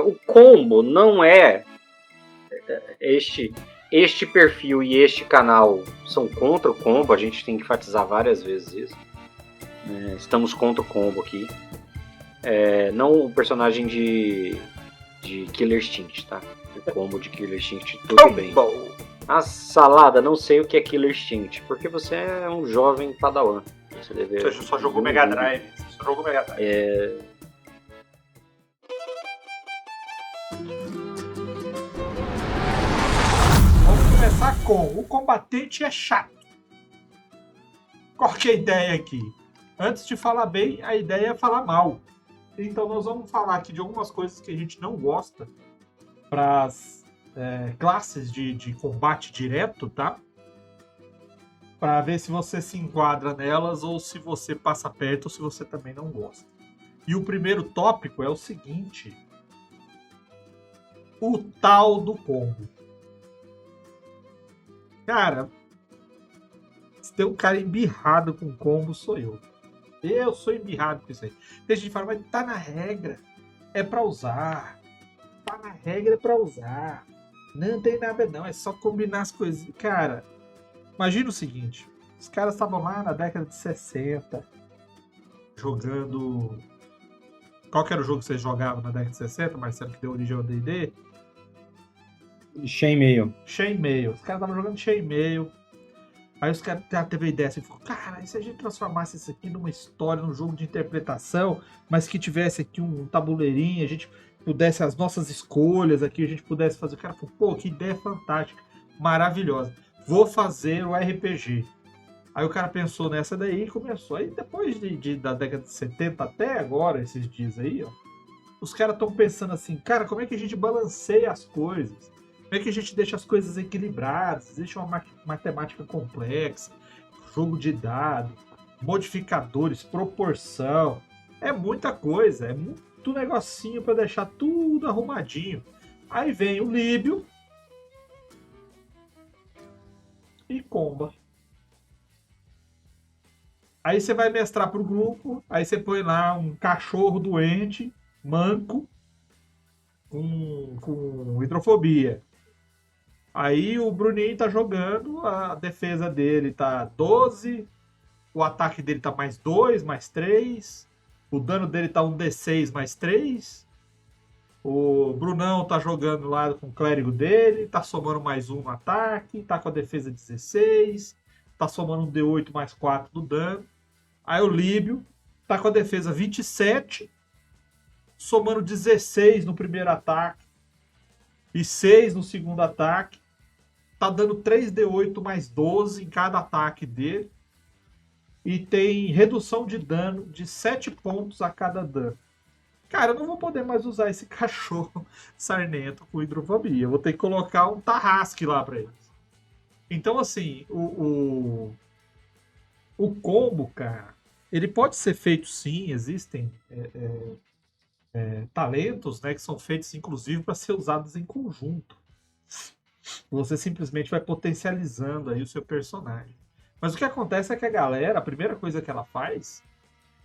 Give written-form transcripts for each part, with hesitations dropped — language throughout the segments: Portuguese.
O combo não é este perfil e este canal são contra o combo, a gente tem que enfatizar várias vezes isso. Estamos contra o combo aqui. Não o personagem de Killer Instinct, tá? O combo de Killer Instinct, tudo bem. A salada, não sei o que é Killer Instinct, porque você é um jovem padawan. Você só jogou Mega Drive. Vamos começar com o combatente é chato. Qual que é a ideia aqui? Antes de falar bem, a ideia é falar mal. Então nós vamos falar aqui de algumas coisas que a gente não gosta para as classes de combate direto, tá? Para ver se você se enquadra nelas ou se você passa perto ou se você também não gosta. E o primeiro tópico é o seguinte: o tal do combo. Cara, se tem um cara embirrado com combo, sou eu. Eu sou embirrado com isso aí. Tem gente que fala, mas tá na regra. É pra usar. Tá na regra, é pra usar. Não tem nada não, é só combinar as coisas. Cara, imagina o seguinte. Os caras estavam lá na década de 60 jogando... Qual que era o jogo que vocês jogavam na década de 60, Marcelo, que deu origem ao D&D? Chainmail. Os caras estavam jogando Chainmail. Aí os caras teve a ideia assim, cara, e se a gente transformasse isso aqui numa história, num jogo de interpretação, mas que tivesse aqui um tabuleirinho, a gente pudesse as nossas escolhas aqui, a gente pudesse fazer. O cara falou, pô, que ideia fantástica, maravilhosa. Vou fazer o RPG. Aí o cara pensou nessa daí e começou. Aí depois da década de 70 até agora, esses dias aí, ó, os caras estão pensando assim, cara, como é que a gente balanceia as coisas? Como é que a gente deixa as coisas equilibradas, deixa uma matemática complexa, jogo de dados, modificadores, proporção. É muita coisa, é muito negocinho para deixar tudo arrumadinho. Aí vem o Líbio e comba. Aí você vai mestrar pro grupo, aí você põe lá um cachorro doente, manco, com hidrofobia. Aí o Bruninho tá jogando, a defesa dele tá 12, o ataque dele tá mais 2, mais 3, o dano dele tá um D6 mais 3, o Brunão tá jogando lá com o clérigo dele, tá somando mais 1 no ataque, tá com a defesa 16, tá somando um D8 mais 4 do dano. Aí o Líbio tá com a defesa 27, somando 16 no primeiro ataque e 6 no segundo ataque. Tá dando 3d8 mais 12 em cada ataque dele. E tem redução de dano de 7 pontos a cada dano. Cara, eu não vou poder mais usar esse cachorro sarnento com hidrofobia. Eu vou ter que colocar um Tarrasque lá pra eles. Então, assim, o combo, cara, ele pode ser feito sim. Existem talentos, né, que são feitos, inclusive, para ser usados em conjunto. Você simplesmente vai potencializando aí o seu personagem. Mas o que acontece é que a galera, a primeira coisa que ela faz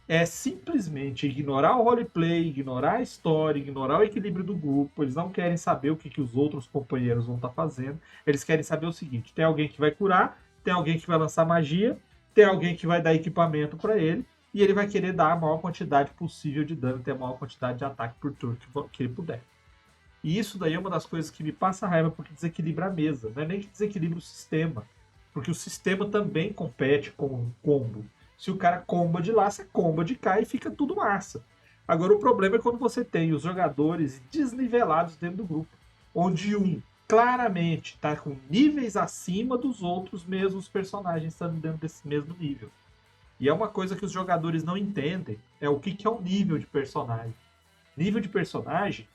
é simplesmente ignorar o roleplay, ignorar a história, ignorar o equilíbrio do grupo. Eles não querem saber o que os outros companheiros vão estar fazendo. Eles querem saber o seguinte: tem alguém que vai curar, tem alguém que vai lançar magia, tem alguém que vai dar equipamento para ele, e ele vai querer dar a maior quantidade possível de dano, ter a maior quantidade de ataque por turno que ele puder. E isso daí é uma das coisas que me passa raiva, porque desequilibra a mesa. Não é nem que desequilibra o sistema. Porque o sistema também compete com o combo. Se o cara comba de lá, você comba de cá e fica tudo massa. Agora o problema é quando você tem os jogadores desnivelados dentro do grupo. Onde um claramente está com níveis acima dos outros, mesmo os personagens estando dentro desse mesmo nível. E é uma coisa que os jogadores não entendem. É o que é um nível de personagem. Nível de personagem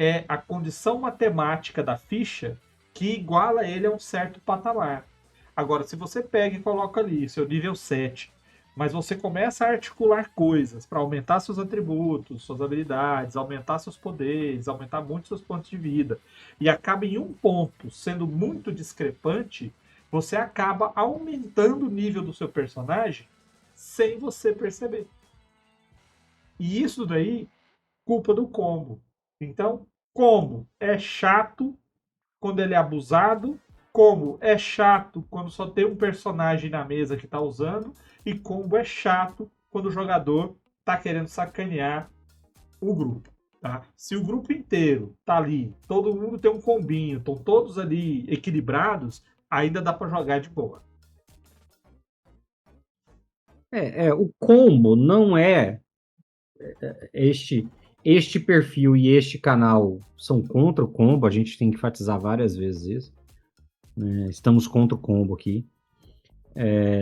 é a condição matemática da ficha que iguala ele a um certo patamar. Agora, se você pega e coloca ali seu nível 7, mas você começa a articular coisas para aumentar seus atributos, suas habilidades, aumentar seus poderes, aumentar muito seus pontos de vida, e acaba em um ponto sendo muito discrepante, você acaba aumentando o nível do seu personagem sem você perceber. E isso daí, culpa do combo. Então, combo é chato quando ele é abusado, combo é chato quando só tem um personagem na mesa que está usando, e combo é chato quando o jogador está querendo sacanear o grupo. Tá? Se o grupo inteiro tá ali, todo mundo tem um combinho, estão todos ali equilibrados, ainda dá para jogar de boa. O combo não é este perfil e este canal são contra o combo, a gente tem que enfatizar várias vezes isso. Né? Estamos contra o combo aqui.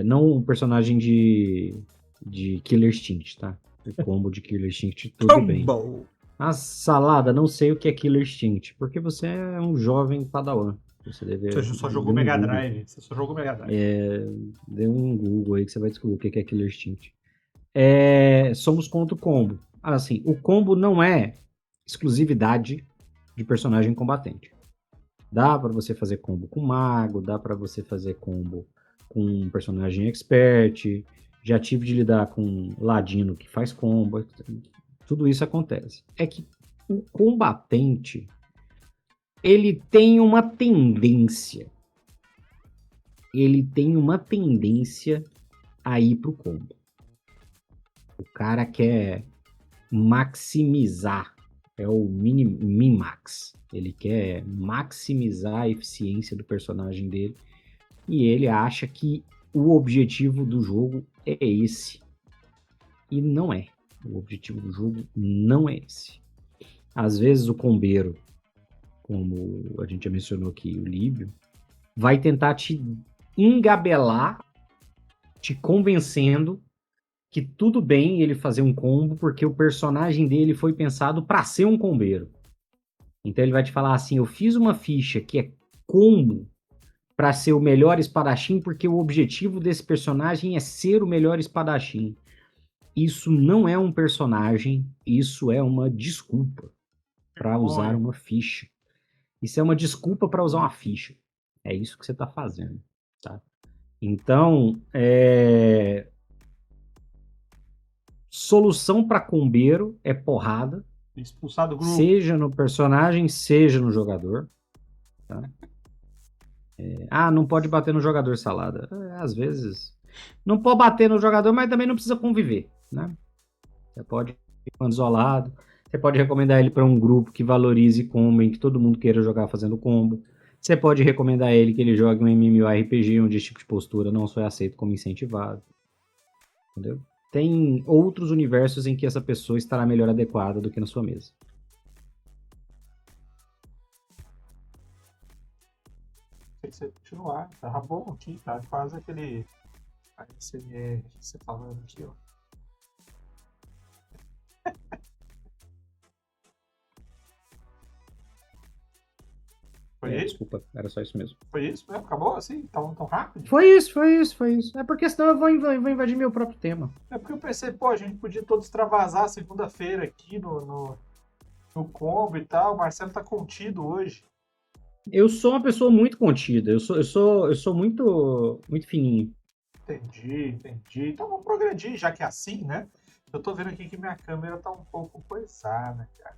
Não o personagem de Killer Instinct, tá? O combo de Killer Instinct, tudo bem. A salada, não sei o que é Killer Instinct, porque você é um jovem padawan. Você só jogou Mega Drive. Você só jogou Mega Drive. Dê um Google aí que você vai descobrir o que é Killer Instinct. Somos contra o combo. Assim, o combo não é exclusividade de personagem combatente. Dá para você fazer combo com mago, dá para você fazer combo com um personagem expert. Já tive de lidar com ladino que faz combo. Tudo isso acontece. É que o combatente ele tem uma tendência. Ele tem uma tendência a ir pro combo. O cara quer maximizar, é o min-max. Ele quer maximizar a eficiência do personagem dele e ele acha que o objetivo do jogo é esse. E não é. O objetivo do jogo não é esse. Às vezes o combeiro, como a gente já mencionou aqui, o Líbio, vai tentar te engabelar, te convencendo que tudo bem ele fazer um combo porque o personagem dele foi pensado para ser um combeiro. Então ele vai te falar assim, eu fiz uma ficha que é combo para ser o melhor espadachim porque o objetivo desse personagem é ser o melhor espadachim. Isso não é um personagem, isso é uma desculpa para usar uma ficha. Isso é uma desculpa para usar uma ficha. É isso que você está fazendo, tá? Então, solução para combeiro é porrada. Expulsar do grupo. Seja no personagem, seja no jogador. Tá? Não pode bater no jogador, salada. Às vezes. Não pode bater no jogador, mas também não precisa conviver. Né? Você pode ir quando isolado. Você pode recomendar ele para um grupo que valorize combo, em que todo mundo queira jogar fazendo combo. Você pode recomendar ele que ele jogue um MMORPG onde esse tipo de postura não só é aceito como incentivado. Entendeu? Tem outros universos em que essa pessoa estará melhor adequada do que na sua mesa. Tem que você continuar. Tava bom aqui, tá? Quase aquele ASMR que você falando aqui, ó. Foi isso? Desculpa, era só isso mesmo. Foi isso mesmo? Acabou assim? Tão rápido? Foi isso. É porque senão eu vou invadir meu próprio tema. É porque eu pensei, pô, a gente podia todos extravasar segunda-feira aqui no combo e tal. O Marcelo tá contido hoje. Eu sou uma pessoa muito contida. Eu sou muito fininho. Entendi. Então vamos progredir, já que é assim, né? Eu tô vendo aqui que minha câmera tá um pouco coisada, cara.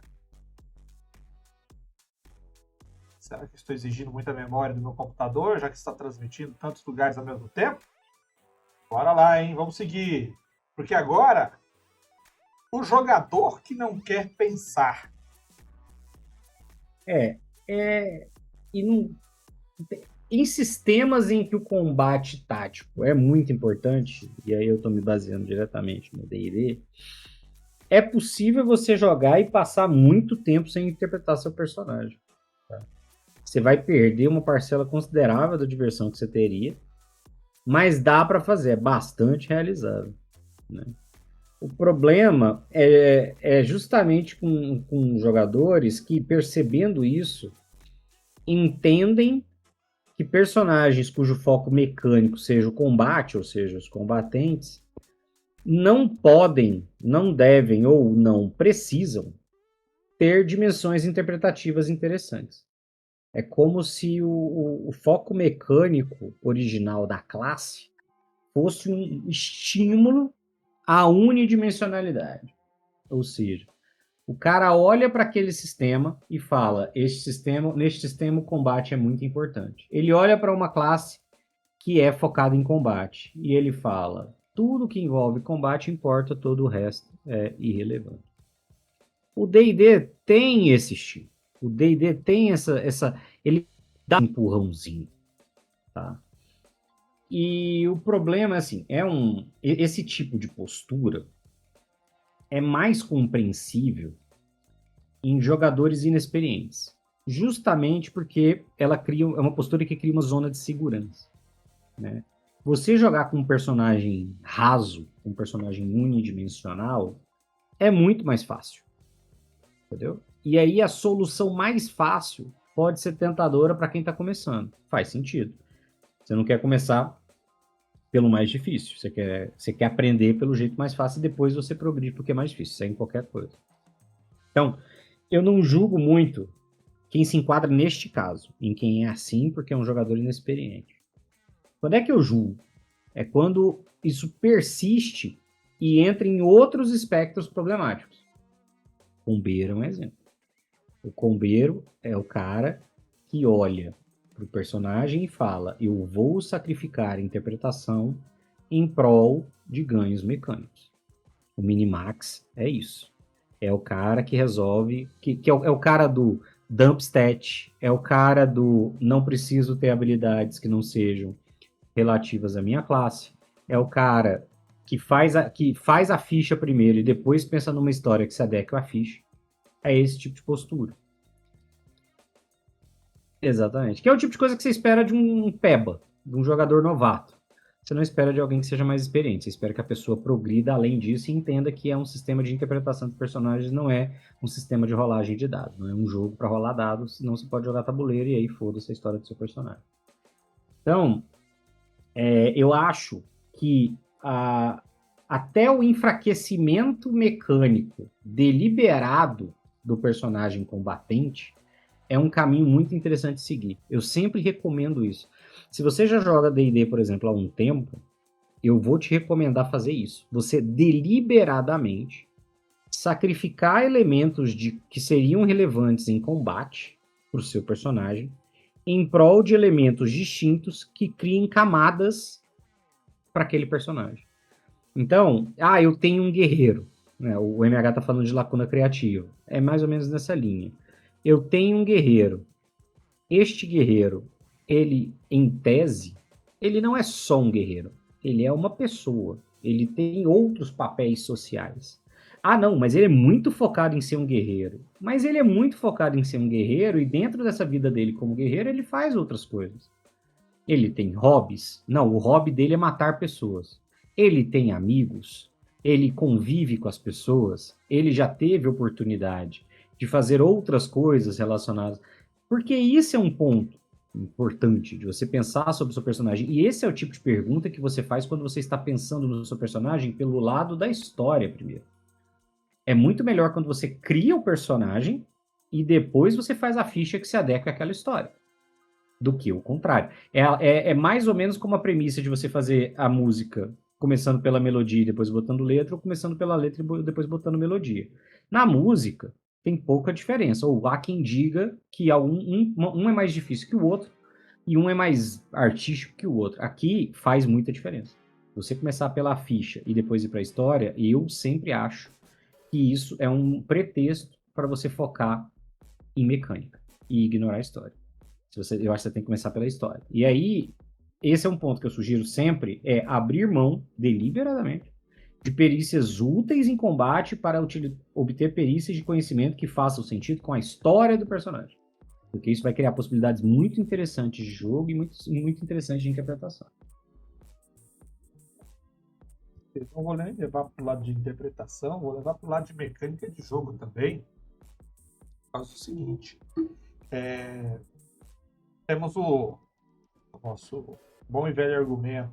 Será que estou exigindo muita memória do meu computador, já que está transmitindo tantos lugares ao mesmo tempo? Bora lá, hein? Vamos seguir. Porque agora, o jogador que não quer pensar. E não, em sistemas em que o combate tático é muito importante, e aí eu estou me baseando diretamente no D&D, é possível você jogar e passar muito tempo sem interpretar seu personagem. Tá? Você vai perder uma parcela considerável da diversão que você teria, mas dá para fazer, é bastante realizável. Né? O problema é justamente com jogadores que, percebendo isso, entendem que personagens cujo foco mecânico seja o combate, ou seja, os combatentes, não podem, não devem ou não precisam ter dimensões interpretativas interessantes. É como se o foco mecânico original da classe fosse um estímulo à unidimensionalidade. Ou seja, O cara olha para aquele sistema e fala: neste sistema o combate é muito importante. Ele olha para uma classe que é focada em combate e ele fala: tudo que envolve combate importa, todo o resto é irrelevante. O D&D tem esse estilo. O D&D tem ele dá um empurrãozinho, tá? E o problema é assim, esse tipo de postura é mais compreensível em jogadores inexperientes, justamente porque é uma postura que cria uma zona de segurança, né? Você jogar com um personagem raso, um personagem unidimensional, é muito mais fácil, entendeu? E aí a solução mais fácil pode ser tentadora para quem está começando. Faz sentido. Você não quer começar pelo mais difícil. Você quer aprender pelo jeito mais fácil e depois você progride porque é mais difícil. Isso é em qualquer coisa. Então, eu não julgo muito quem se enquadra neste caso, em quem é assim porque é um jogador inexperiente. Quando é que eu julgo? É quando isso persiste e entra em outros espectros problemáticos. O combeiro é um exemplo. O combeiro é o cara que olha para o personagem e fala: eu vou sacrificar a interpretação em prol de ganhos mecânicos. O Minimax é isso. É o cara que resolve, que é o cara do dump stat, é o cara do não preciso ter habilidades que não sejam relativas à minha classe, é o cara que faz a ficha primeiro e depois pensa numa história que se adequa à ficha. É esse tipo de postura. Exatamente. Que é o tipo de coisa que você espera de um peba, de um jogador novato. Você não espera de alguém que seja mais experiente. Você espera que a pessoa progrida além disso e entenda que é um sistema de interpretação de personagens, não é um sistema de rolagem de dados. Não é um jogo para rolar dados, senão você pode jogar tabuleiro e aí foda-se a história do seu personagem. Então, eu acho que até o enfraquecimento mecânico deliberado do personagem combatente é um caminho muito interessante de seguir. Eu sempre recomendo isso. Se você já joga D&D, por exemplo, há um tempo, eu vou te recomendar fazer isso. Você deliberadamente sacrificar elementos que seriam relevantes em combate para o seu personagem em prol de elementos distintos que criem camadas para aquele personagem. Então, eu tenho um guerreiro. Né? O MH tá falando de lacuna criativa. É mais ou menos nessa linha. Eu tenho um guerreiro. Este guerreiro, ele, em tese, ele não é só um guerreiro. Ele é uma pessoa. Ele tem outros papéis sociais. Não, mas ele é muito focado em ser um guerreiro. Mas ele é muito focado em ser um guerreiro e dentro dessa vida dele como guerreiro, ele faz outras coisas. Ele tem hobbies? Não, o hobby dele é matar pessoas. Ele tem amigos? Ele convive com as pessoas? Ele já teve oportunidade de fazer outras coisas relacionadas? Porque isso é um ponto importante de você pensar sobre o seu personagem. E esse é o tipo de pergunta que você faz quando você está pensando no seu personagem pelo lado da história primeiro. É muito melhor quando você cria o personagem e depois você faz a ficha que se adequa àquela história. Do que o contrário. É mais ou menos como a premissa de você fazer a música começando pela melodia e depois botando letra, ou começando pela letra e depois botando melodia. Na música, tem pouca diferença. Ou há quem diga que um é mais difícil que o outro e um é mais artístico que o outro. Aqui faz muita diferença. Você começar pela ficha e depois ir para a história, eu sempre acho que isso é um pretexto para você focar em mecânica e ignorar a história. Eu acho que você tem que começar pela história. E aí, esse é um ponto que eu sugiro sempre, é abrir mão, deliberadamente, de perícias úteis em combate para obter perícias de conhecimento que façam sentido com a história do personagem. Porque isso vai criar possibilidades muito interessantes de jogo e muito, muito interessantes de interpretação. Eu não vou nem levar para o lado de interpretação, vou levar para o lado de mecânica de jogo também. Faz o seguinte, temos o nosso bom e velho argumento.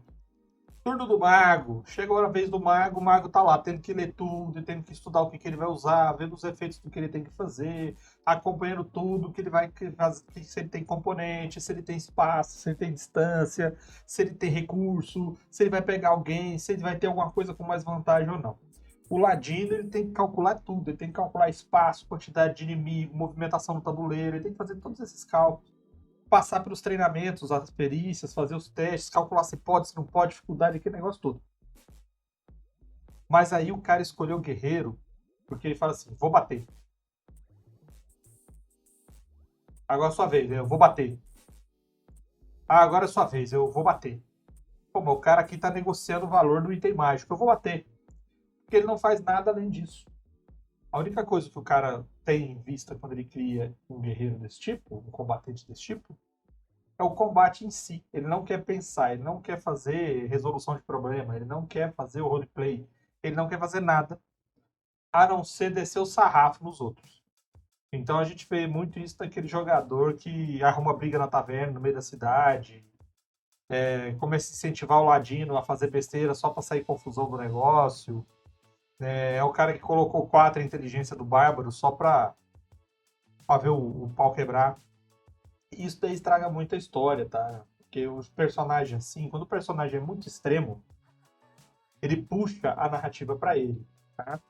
Turno do mago, chegou a vez do mago, o mago tá lá tendo que ler tudo, tendo que estudar o que ele vai usar, vendo os efeitos do que ele tem que fazer, acompanhando tudo que ele vai fazer, se ele tem componente, se ele tem espaço, se ele tem distância, se ele tem recurso, se ele vai pegar alguém, se ele vai ter alguma coisa com mais vantagem ou não. O ladino ele tem que calcular tudo, ele tem que calcular espaço, quantidade de inimigo, movimentação no tabuleiro, ele tem que fazer todos esses cálculos, passar pelos treinamentos, as perícias, fazer os testes, calcular se pode, se não pode, dificuldade, aquele negócio todo. Mas aí o cara escolheu o guerreiro porque ele fala assim, vou bater. Agora é sua vez, eu vou bater. Ah, agora é sua vez, eu vou bater. Pô, mas o cara aqui tá negociando o valor do item mágico, eu vou bater. Porque ele não faz nada além disso. A única coisa que o cara tem em vista quando ele cria um guerreiro desse tipo, um combatente desse tipo, é o combate em si. Ele não quer pensar, ele não quer fazer resolução de problema, ele não quer fazer o roleplay, ele não quer fazer nada, a não ser descer o sarrafo nos outros. Então a gente vê muito isso daquele jogador que arruma briga na taverna, no meio da cidade, começa a incentivar o ladino a fazer besteira só para sair confusão do negócio. É o cara que colocou 4 a inteligência do bárbaro só pra ver o pau quebrar. E isso daí estraga muito a história, tá? Porque os personagens assim, quando o personagem é muito extremo, ele puxa a narrativa pra ele, tá?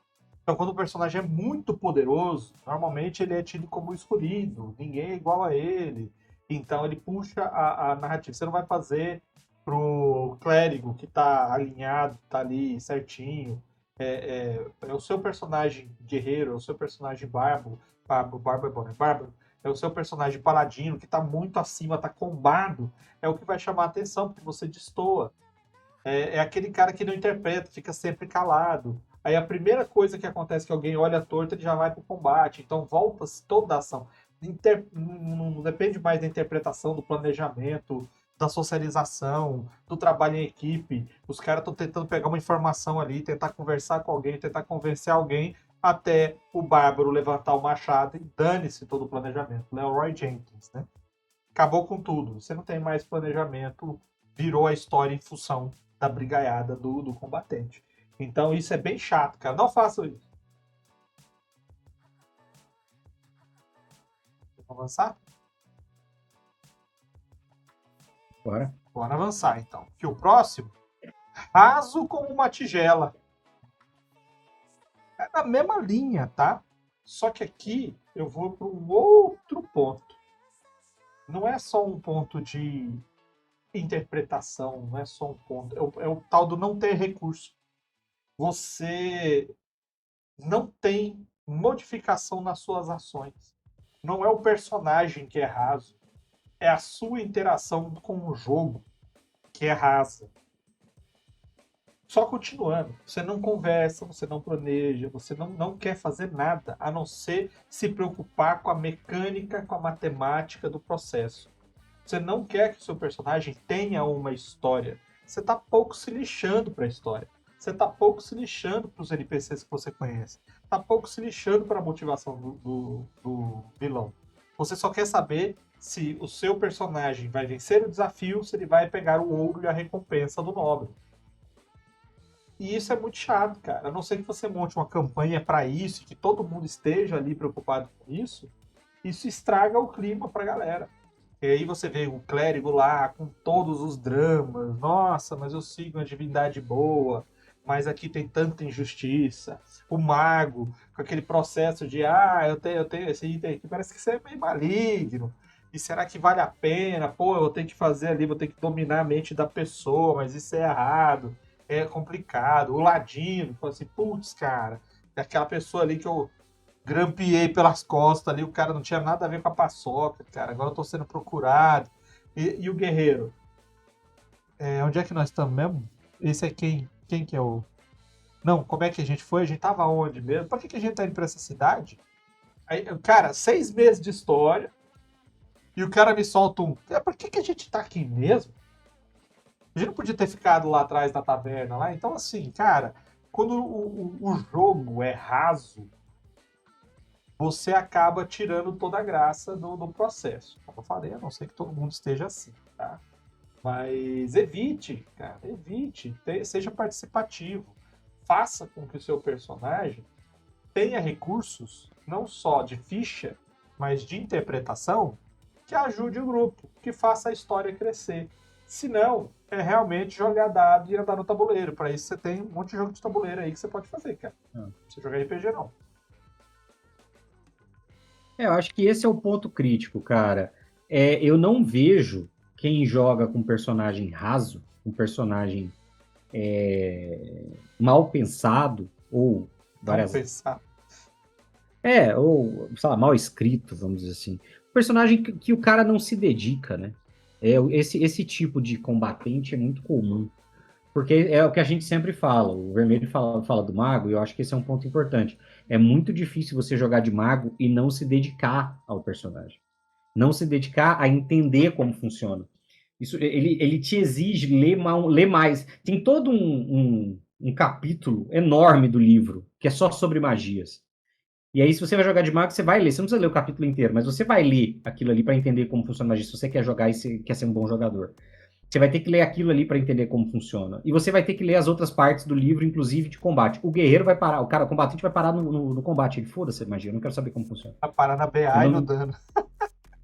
Então quando o personagem é muito poderoso, normalmente ele é tido como o escolhido, ninguém é igual a ele. Então ele puxa a narrativa. Você não vai fazer pro clérigo que tá alinhado, tá ali certinho. É o seu personagem guerreiro, é o seu personagem bárbaro, é o seu personagem paladino que tá muito acima, tá combado, é o que vai chamar a atenção, porque você destoa. É aquele cara que não interpreta, fica sempre calado. Aí a primeira coisa que acontece é que alguém olha torto, ele já vai pro combate. Então volta-se toda a ação. Não depende mais da interpretação, do planejamento, da socialização, do trabalho em equipe. Os caras estão tentando pegar uma informação ali, tentar conversar com alguém, tentar convencer alguém, até o bárbaro levantar o machado e dane-se todo o planejamento. Leroy Jenkins, né? Acabou com tudo. Você não tem mais planejamento, virou a história em função da brigaiada do combatente. Então isso é bem chato, cara. Não façam isso. Vamos avançar? Bora. Bora avançar, então. Que o próximo, raso como uma tigela. É na mesma linha, tá? Só que aqui eu vou para um outro ponto. Não é só um ponto de interpretação, não é só um ponto. É o tal do não ter recurso. Você não tem modificação nas suas ações. Não é o personagem que é raso, é a sua interação com o jogo que é rasa. Só continuando, você não conversa, você não planeja, você não quer fazer nada, a não ser se preocupar com a mecânica, com a matemática do processo. Você não quer que o seu personagem tenha uma história. Você está pouco se lixando para a história. Você está pouco se lixando para os NPCs que você conhece. Está pouco se lixando para a motivação do vilão. Você só quer saber se o seu personagem vai vencer o desafio, se ele vai pegar o ouro e a recompensa do nobre. E isso é muito chato, cara. A não ser que você monte uma campanha para isso, que todo mundo esteja ali preocupado com isso estraga o clima para a galera. E aí você vê o clérigo lá com todos os dramas. Nossa, mas eu sigo uma divindade boa, mas aqui tem tanta injustiça. O mago, com aquele processo de eu tenho esse item aqui, parece que isso é meio maligno. E será que vale a pena? Pô, eu vou ter que fazer ali, vou ter que dominar a mente da pessoa, mas isso é errado, é complicado. O ladino, fala assim, putz, cara, é aquela pessoa ali que eu grampeei pelas costas ali, o cara não tinha nada a ver com a paçoca, cara. Agora eu tô sendo procurado. E o guerreiro? Onde é que nós estamos mesmo? Esse é quem? Quem que é o... Não, como é que a gente foi? A gente tava onde mesmo? Por que a gente tá indo pra essa cidade? Aí, cara, 6 meses de história e o cara me solta um... Por que a gente tá aqui mesmo? A gente não podia ter ficado lá atrás da taverna lá? Então, assim, cara, quando o jogo é raso, você acaba tirando toda a graça do processo. Como eu falei, a não ser que todo mundo esteja assim, tá? Mas evite, cara, evite, seja participativo. Faça com que o seu personagem tenha recursos, não só de ficha, mas de interpretação, que ajude o grupo, que faça a história crescer. Se não, é realmente jogar dado e andar no tabuleiro. Para isso você tem um monte de jogo de tabuleiro aí que você pode fazer, cara. Não precisa jogar RPG, não. Eu acho que esse é o ponto crítico, cara. Eu não vejo quem joga com personagem raso, um personagem mal pensado, ou Vamos várias. pensar. Ou, sei lá, mal escrito, vamos dizer assim. Um personagem que o cara não se dedica, né? Esse tipo de combatente é muito comum. Porque é o que a gente sempre fala. O Vermelho fala do mago, e eu acho que esse é um ponto importante. É muito difícil você jogar de mago e não se dedicar ao personagem. Não se dedicar a entender como funciona. Ele te exige ler mais. Tem todo um capítulo enorme do livro que é só sobre magias. E aí, se você vai jogar de mago, você vai ler. Você não precisa ler o capítulo inteiro, mas você vai ler aquilo ali para entender como funciona a magia. Se você quer jogar e você quer ser um bom jogador. Você vai ter que ler aquilo ali para entender como funciona. E você vai ter que ler as outras partes do livro, inclusive de combate. O guerreiro vai parar, o combatente vai parar no combate. Ele, foda-se a magia, eu não quero saber como funciona. A parar na Eu BA e no não, dano.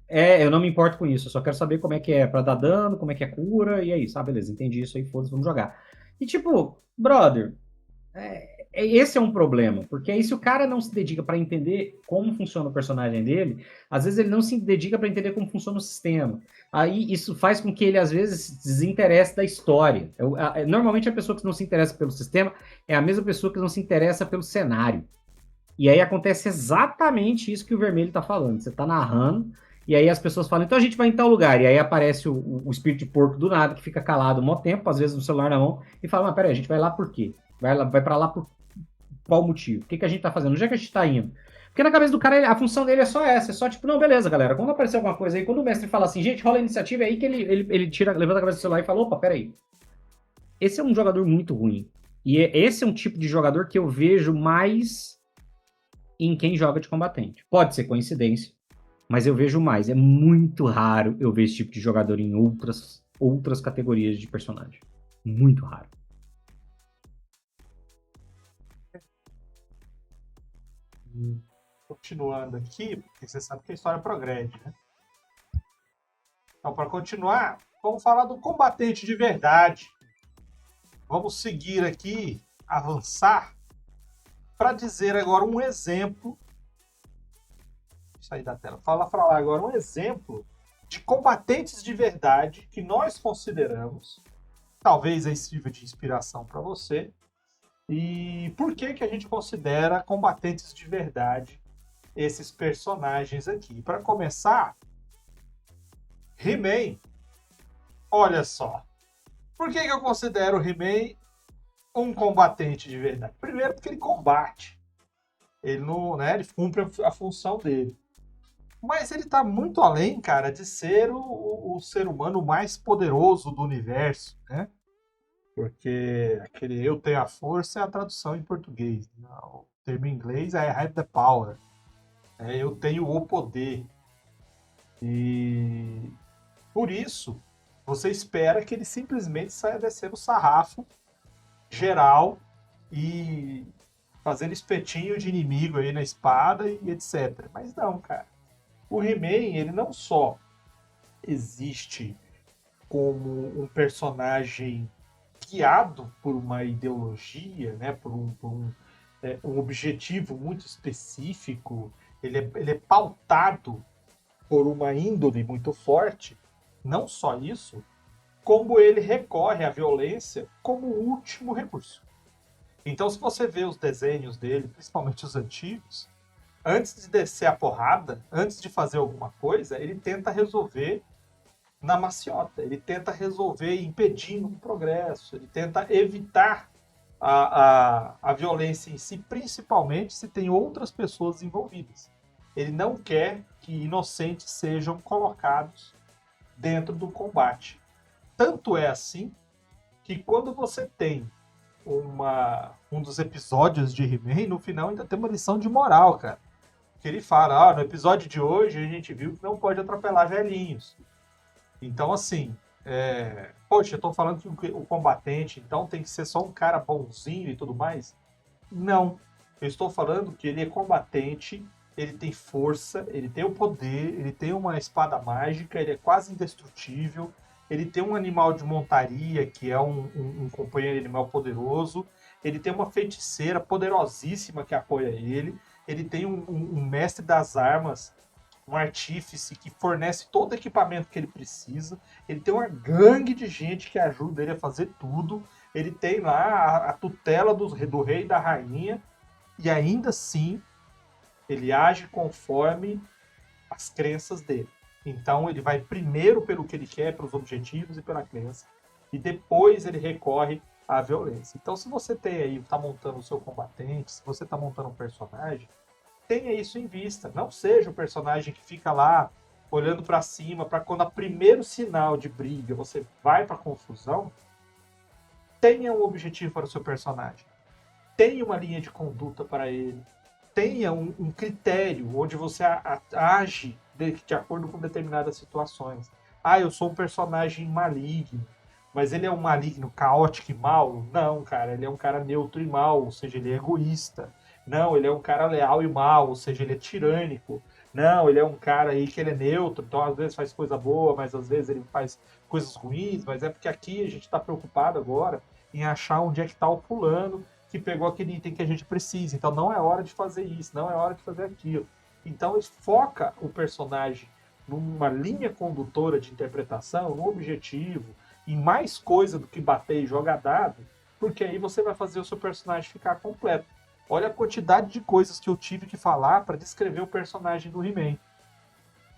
eu não me importo com isso. Eu só quero saber como é que é pra dar dano, como é que é cura, e é isso. Ah, beleza, entendi isso aí, foda-se, vamos jogar. E tipo, brother, esse é um problema, porque aí se o cara não se dedica para entender como funciona o personagem dele, às vezes ele não se dedica para entender como funciona o sistema. Aí isso faz com que ele às vezes se desinteresse da história. Normalmente a pessoa que não se interessa pelo sistema é a mesma pessoa que não se interessa pelo cenário. E aí acontece exatamente isso que o Vermelho tá falando. Você tá narrando, e aí as pessoas falam, então a gente vai em tal lugar. E aí aparece o espírito de porco do nada, que fica calado um maior tempo, às vezes no celular na mão, e fala, mas peraí, a gente vai lá por quê? Vai para lá por qual motivo? O que a gente tá fazendo? Onde é que a gente tá indo? Porque na cabeça do cara, a função dele é só essa. É só tipo, não, beleza, galera. Quando aparecer alguma coisa aí, quando o mestre fala assim, gente, rola a iniciativa, é aí que ele levanta a cabeça do celular e fala, opa, peraí. Esse é um jogador muito ruim. E esse é um tipo de jogador que eu vejo mais em quem joga de combatente. Pode ser coincidência, mas eu vejo mais. É muito raro eu ver esse tipo de jogador em outras categorias de personagem. Muito raro. Continuando aqui, porque você sabe que a história progrede, né? Então, para continuar, vamos falar do combatente de verdade. Vamos seguir aqui, avançar, para dizer agora um exemplo. Sair da tela. Falar agora um exemplo de combatentes de verdade que nós consideramos. Talvez aí sirva de inspiração para você. E por que a gente considera combatentes de verdade esses personagens aqui? Para começar, He-Man. Olha só. Por que eu considero o He-Man um combatente de verdade? Primeiro porque ele combate. Ele não, né, ele cumpre a função dele. Mas ele está muito além, cara, de ser o ser humano mais poderoso do universo, né? Porque aquele eu tenho a força é a tradução em português. Né? O termo em inglês é I have the power. Eu tenho o poder. E por isso, você espera que ele simplesmente saia descendo o sarrafo geral e fazendo espetinho de inimigo aí na espada e etc. Mas não, cara. O He-Man, ele não só existe como um personagem guiado por uma ideologia, né, por um objetivo muito específico, ele é pautado por uma índole muito forte. Não só isso, como ele recorre à violência como último recurso. Então, se você vê os desenhos dele, principalmente os antigos, antes de descer a porrada, antes de fazer alguma coisa, ele tenta resolver na maciota. Ele tenta resolver impedindo o progresso. Ele tenta evitar a violência em si, principalmente se tem outras pessoas envolvidas. Ele não quer que inocentes sejam colocados dentro do combate. Tanto é assim que quando você tem um dos episódios de He-Man, no final ainda tem uma lição de moral, cara. Que ele fala, no episódio de hoje a gente viu que não pode atropelar velhinhos. Então, assim, poxa, eu tô falando que o combatente, então, tem que ser só um cara bonzinho e tudo mais? Não. Eu estou falando que ele é combatente, ele tem força, ele tem o poder, ele tem uma espada mágica, ele é quase indestrutível, ele tem um animal de montaria, que é um companheiro animal poderoso, ele tem uma feiticeira poderosíssima que apoia ele tem um mestre das armas, um artífice que fornece todo o equipamento que ele precisa, ele tem uma gangue de gente que ajuda ele a fazer tudo, ele tem lá a tutela do rei e da rainha, e ainda assim ele age conforme as crenças dele. Então ele vai primeiro pelo que ele quer, pelos objetivos e pela crença, e depois ele recorre à violência. Então se você tem aí, está montando o seu combatente, se você está montando um personagem, tenha isso em vista. Não seja o personagem que fica lá olhando para cima, para quando a primeiro sinal de briga você vai para confusão, tenha um objetivo para o seu personagem. Tenha uma linha de conduta para ele. Tenha um critério onde você age de acordo com determinadas situações. Ah, eu sou um personagem maligno, mas ele é um maligno caótico e mau? Não, cara, ele é um cara neutro e mau, ou seja, ele é egoísta. Não, ele é um cara leal e mau, ou seja, ele é tirânico. Não, ele é um cara aí que ele é neutro, então às vezes faz coisa boa, mas às vezes ele faz coisas ruins, mas é porque aqui a gente está preocupado agora em achar onde é que está o fulano que pegou aquele item que a gente precisa. Então não é hora de fazer isso, não é hora de fazer aquilo. Então foca o personagem numa linha condutora de interpretação, no objetivo, em mais coisa do que bater e jogar dado, porque aí você vai fazer o seu personagem ficar completo. Olha a quantidade de coisas que eu tive que falar para descrever o personagem do He-Man.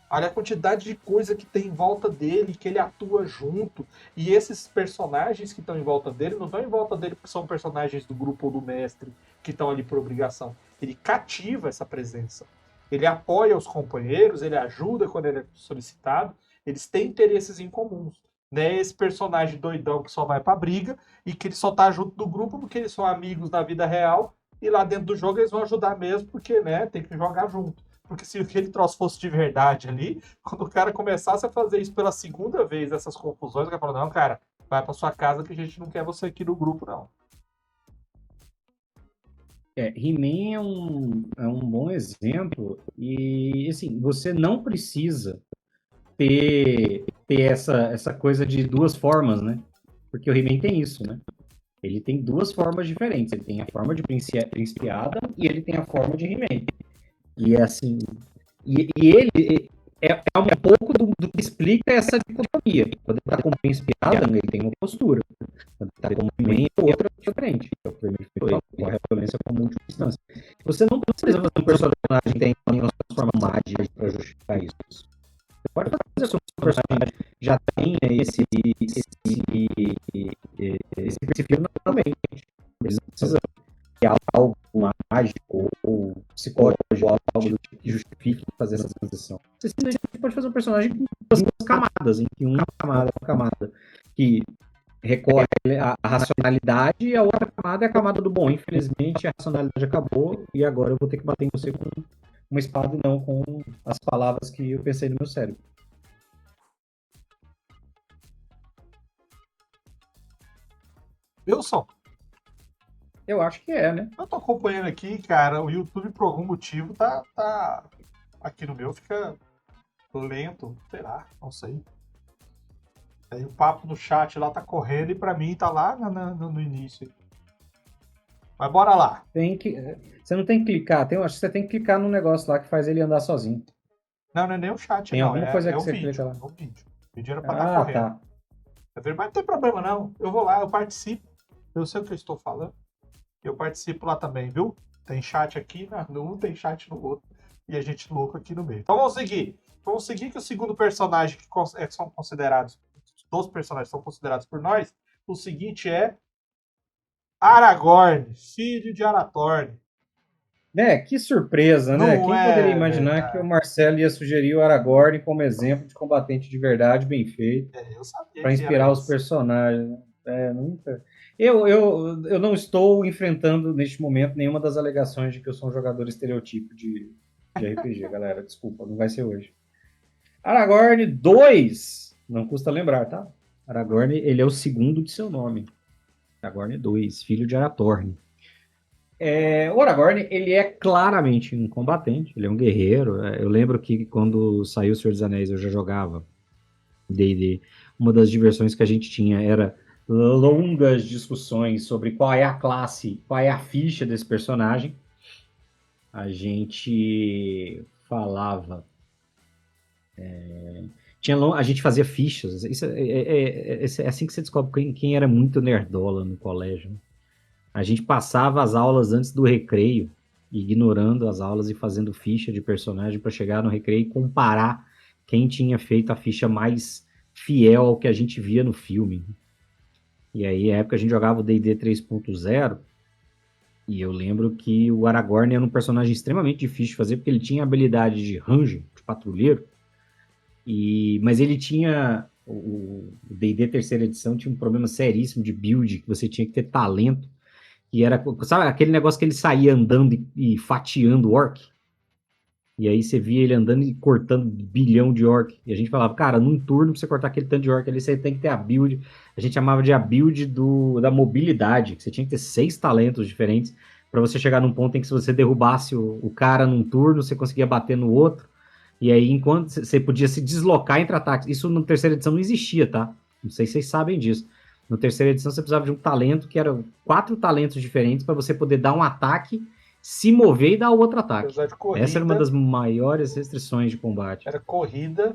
Olha a quantidade de coisa que tem em volta dele, que ele atua junto. E esses personagens que estão em volta dele, não estão em volta dele porque são personagens do grupo ou do mestre que estão ali por obrigação. Ele cativa essa presença. Ele apoia os companheiros, ele ajuda quando ele é solicitado. Eles têm interesses em comuns. Né? Esse personagem doidão que só vai pra briga e que ele só tá junto do grupo porque eles são amigos na vida real. E lá dentro do jogo eles vão ajudar mesmo porque, né, tem que jogar junto. Porque se aquele troço fosse de verdade ali, quando o cara começasse a fazer isso pela segunda vez, essas confusões, o cara fala, não, cara, vai pra sua casa que a gente não quer você aqui no grupo, não. He-Man é um bom exemplo e, assim, você não precisa ter essa coisa de duas formas, né? Porque o He-Man tem isso, né? Ele tem duas formas diferentes. Ele tem a forma de Príncipe Adam e ele tem a forma de He-Man. E assim, ele é um pouco do que explica essa dicotomia. Quando ele está com o Príncipe Adam, ele tem uma postura. Quando ele está com o He-Man, é outra diferente. É o que ele corre a violência com múltipla distância. Você não precisa fazer um personagem que tem uma forma mágica para justificar isso. Você pode fazer com que o personagem já tenha esse perfil naturalmente. Eles não precisam de algo mágico ou psicológico, algo do tipo que justifique fazer essa transição. Você simplesmente pode fazer um personagem com duas camadas, em que uma camada é uma camada que recorre à racionalidade e a outra camada é a camada do bom. Infelizmente a racionalidade acabou e agora eu vou ter que bater em você com uma espada e não com as palavras que eu pensei no meu cérebro. Wilson, Eu acho que é, né? eu tô acompanhando aqui, cara, o YouTube por algum motivo tá aqui no meu fica lento, sei lá, não sei. Aí o papo no chat lá tá correndo e pra mim tá lá no início. Mas bora lá. Você não tem que clicar, acho que você tem que clicar no negócio lá que faz ele andar sozinho. Não é nem o chat, Tem não. alguma coisa que o você vídeo. clica lá. É o vídeo. O vídeo era pra estar correndo. Tá. Mas não tem problema, não. Eu vou lá, eu participo. Eu sei o que eu estou falando. Eu participo lá também, viu? Tem chat aqui num, tem chat no outro. E a gente louco aqui no meio. Então vamos seguir. Vamos seguir que o segundo personagem que são considerados, dos personagens que são considerados por nós, o seguinte é Aragorn, filho de Arathorn. Que surpresa, né? Não Quem é poderia imaginar verdade. que o Marcelo ia sugerir o Aragorn como exemplo de combatente de verdade bem feito, Eu sabia para que inspirar era os isso. personagens. Nunca. Eu não estou enfrentando neste momento nenhuma das alegações de que eu sou um jogador estereotipo de RPG, galera. Desculpa, não vai ser hoje. Aragorn 2, não custa lembrar, tá? Aragorn, ele é o segundo de seu nome. Aragorn 2, filho de Arathorn. O Aragorn, ele é claramente um combatente, ele é um guerreiro. Eu lembro que quando saiu O Senhor dos Anéis eu já jogava D&D. uma das diversões que a gente tinha era longas discussões sobre qual é a classe, qual é a ficha desse personagem. A gente falava... a gente fazia fichas. Isso é assim que você descobre quem era muito nerdola no colégio, né? A gente passava as aulas antes do recreio, ignorando as aulas e fazendo ficha de personagem para chegar no recreio e comparar quem tinha feito a ficha mais fiel ao que a gente via no filme. E aí, na época, a gente jogava o D&D 3.0, e eu lembro que o Aragorn era um personagem extremamente difícil de fazer, porque ele tinha a habilidade de ranger, de patrulheiro, mas ele tinha... O D&D terceira edição tinha um problema seríssimo de build, que você tinha que ter talento, e era, sabe, aquele negócio que ele saía andando e fatiando orc? E aí você via ele andando e cortando bilhão de orc. E a gente falava, cara, num turno pra você cortar aquele tanto de orc ali, você tem que ter a build. A gente chamava de a build da mobilidade, que você tinha que ter 6 talentos diferentes para você chegar num ponto em que se você derrubasse o cara num turno, você conseguia bater no outro. E aí, enquanto você podia se deslocar entre ataques. Isso na terceira edição não existia, tá? Não sei se vocês sabem disso. Na terceira edição você precisava de um talento que eram 4 talentos diferentes para você poder dar um ataque, se mover e dar outro ataque. Corrida, essa era uma das maiores restrições de combate. Era corrida,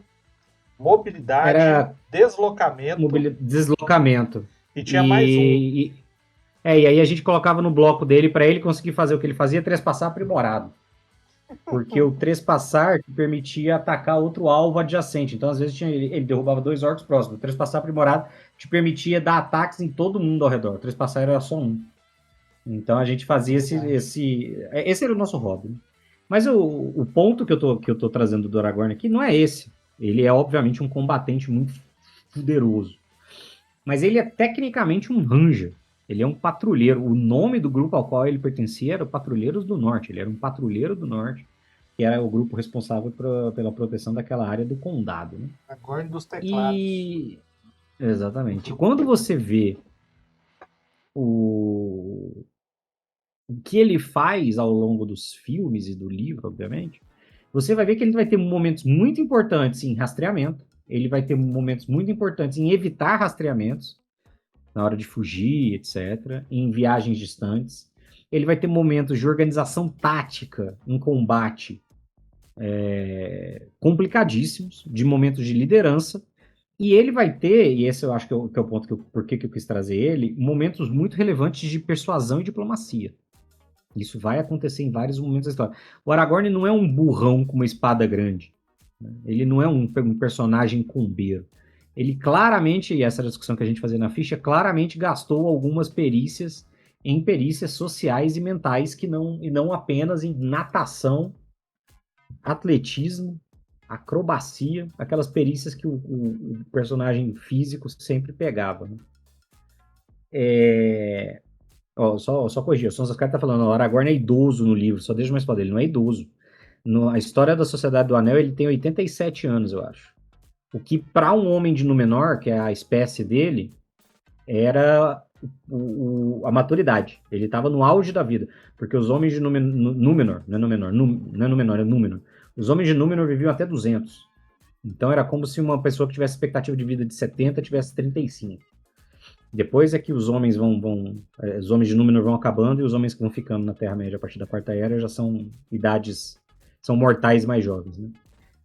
mobilidade, deslocamento. Deslocamento. E tinha mais um. E aí a gente colocava no bloco dele para ele conseguir fazer o que ele fazia, trespassar aprimorado. Porque o trespassar te permitia atacar outro alvo adjacente. Então, às vezes, ele derrubava 2 orcs próximos. O trespassar aprimorado te permitia dar ataques em todo mundo ao redor. O trespassar era só um. Então, a gente fazia esse era o nosso hobby. Né? Mas o ponto que eu tô trazendo do Aragorn aqui não é esse. Ele é, obviamente, um combatente muito poderoso. Mas ele é tecnicamente um ranger. Ele é um patrulheiro. O nome do grupo ao qual ele pertencia era o Patrulheiros do Norte. Ele era um patrulheiro do Norte, que era o grupo responsável pela proteção daquela área do condado. Né? Aragorn dos teclados. Exatamente. Quando você vê o que ele faz ao longo dos filmes e do livro, obviamente, você vai ver que ele vai ter momentos muito importantes em rastreamento, ele vai ter momentos muito importantes em evitar rastreamentos, na hora de fugir, etc., em viagens distantes. Ele vai ter momentos de organização tática em combate complicadíssimos, de momentos de liderança, e ele vai ter, e esse eu acho que é o ponto por que eu quis trazer ele, momentos muito relevantes de persuasão e diplomacia. Isso vai acontecer em vários momentos da história. O Aragorn não é um burrão com uma espada grande. Né? Ele não é um personagem combeiro. Ele claramente, e essa era a discussão que a gente fazia na ficha, claramente gastou algumas perícias em perícias sociais e mentais e não apenas em natação, atletismo, acrobacia, aquelas perícias que o personagem físico sempre pegava. Né? Só corrigir, o Sons tá falando, o Aragorn é idoso no livro, só deixa mais pra ele não é idoso. A história da Sociedade do Anel, ele tem 87 anos, eu acho. O que, para um homem de Númenor, que é a espécie dele, era a maturidade. Ele estava no auge da vida. Porque os homens de Númenor, não é Númenor, é Númenor. Os homens de Númenor viviam até 200. Então era como se uma pessoa que tivesse expectativa de vida de 70 tivesse 35. Depois é que os homens os homens de Númenor vão acabando e os homens que vão ficando na Terra-média a partir da Quarta Era já são são mortais mais jovens, né?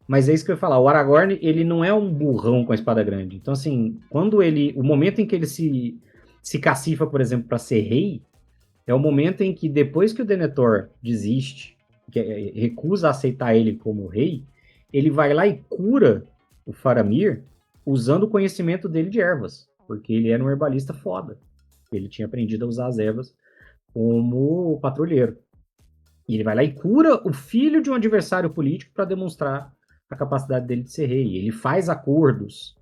Mas é isso que eu ia falar, o Aragorn, ele não é um burrão com a espada grande. Então, assim, o momento em que ele se cacifa, por exemplo, para ser rei, é o momento em que, depois que o Denethor desiste, recusa aceitar ele como rei, ele vai lá e cura o Faramir usando o conhecimento dele de ervas, porque ele era um herbalista foda. Ele tinha aprendido a usar as ervas como patrulheiro. E ele vai lá e cura o filho de um adversário político para demonstrar a capacidade dele de ser rei. Ele faz acordos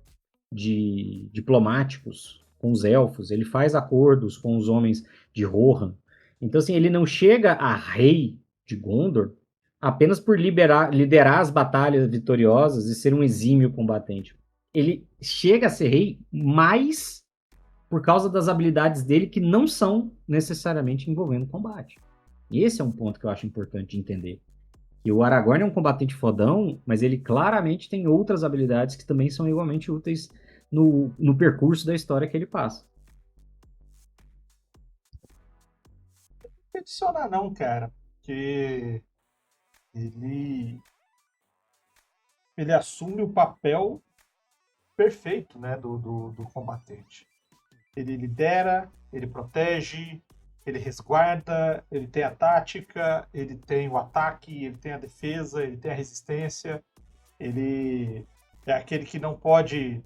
diplomáticos com os elfos, ele faz acordos com os homens de Rohan. Então, assim, ele não chega a rei de Gondor apenas por liderar as batalhas vitoriosas e ser um exímio combatente. Ele chega a ser rei mais por causa das habilidades dele que não são necessariamente envolvendo combate. E esse é um ponto que eu acho importante de entender. E o Aragorn é um combatente fodão, mas ele claramente tem outras habilidades que também são igualmente úteis no percurso da história que ele passa. Não adicionar não, cara. Porque ele, ele assume o papel perfeito, né, do combatente. Ele lidera, ele protege, ele resguarda, ele tem a tática, ele tem o ataque, ele tem a defesa, ele tem a resistência, ele é aquele que não pode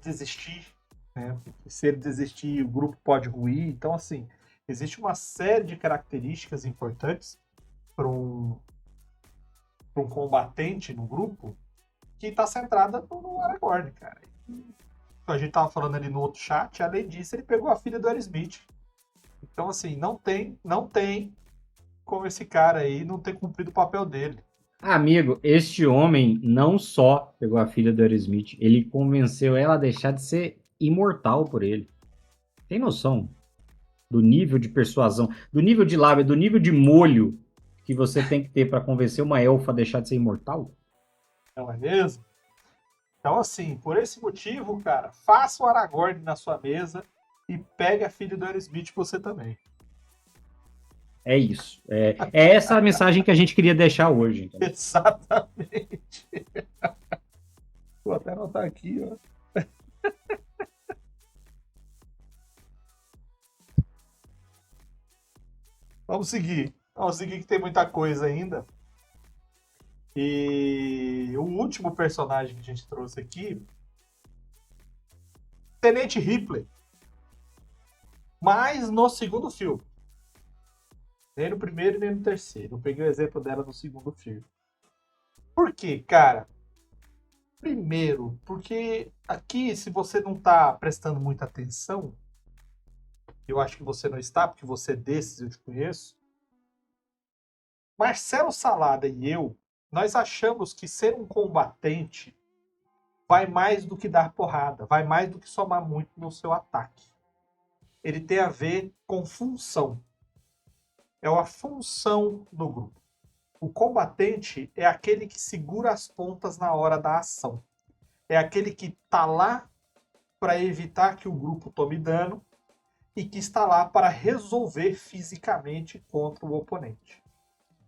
desistir, né? Porque se ele desistir, o grupo pode ruir. Então, assim, existe uma série de características importantes para um combatente no grupo que está centrada no Aragorn, cara. A gente tava falando ali no outro chat, além disso, ele pegou a filha do Aerosmith. Então, assim, não tem como esse cara aí não ter cumprido o papel dele. Amigo, este homem não só pegou a filha do Aerosmith, ele convenceu ela a deixar de ser imortal por ele. Tem noção do nível de persuasão, do nível de lábia, do nível de molho que você tem que ter para convencer uma elfa a deixar de ser imortal? Não é mesmo? Então, assim, por esse motivo, cara, faça o Aragorn na sua mesa e pegue a filha do Aerosmith você também. É isso. É essa a mensagem que a gente queria deixar hoje. Entendeu? Exatamente. Vou até anotar aqui, ó. Vamos seguir. Vamos seguir que tem muita coisa ainda. E o último personagem que a gente trouxe aqui, Tenente Ripley. Mas no segundo filme. Nem no primeiro, nem no terceiro. Eu peguei o exemplo dela no segundo filme. Por quê, cara? Primeiro, porque aqui, se você não tá prestando muita atenção, eu acho que você não está, porque você é desses, eu te conheço. Marcelo Salada e eu, nós achamos que ser um combatente vai mais do que dar porrada, vai mais do que somar muito no seu ataque. Ele tem a ver com função. É uma função no grupo. O combatente é aquele que segura as pontas na hora da ação. É aquele que está lá para evitar que o grupo tome dano e que está lá para resolver fisicamente contra o oponente.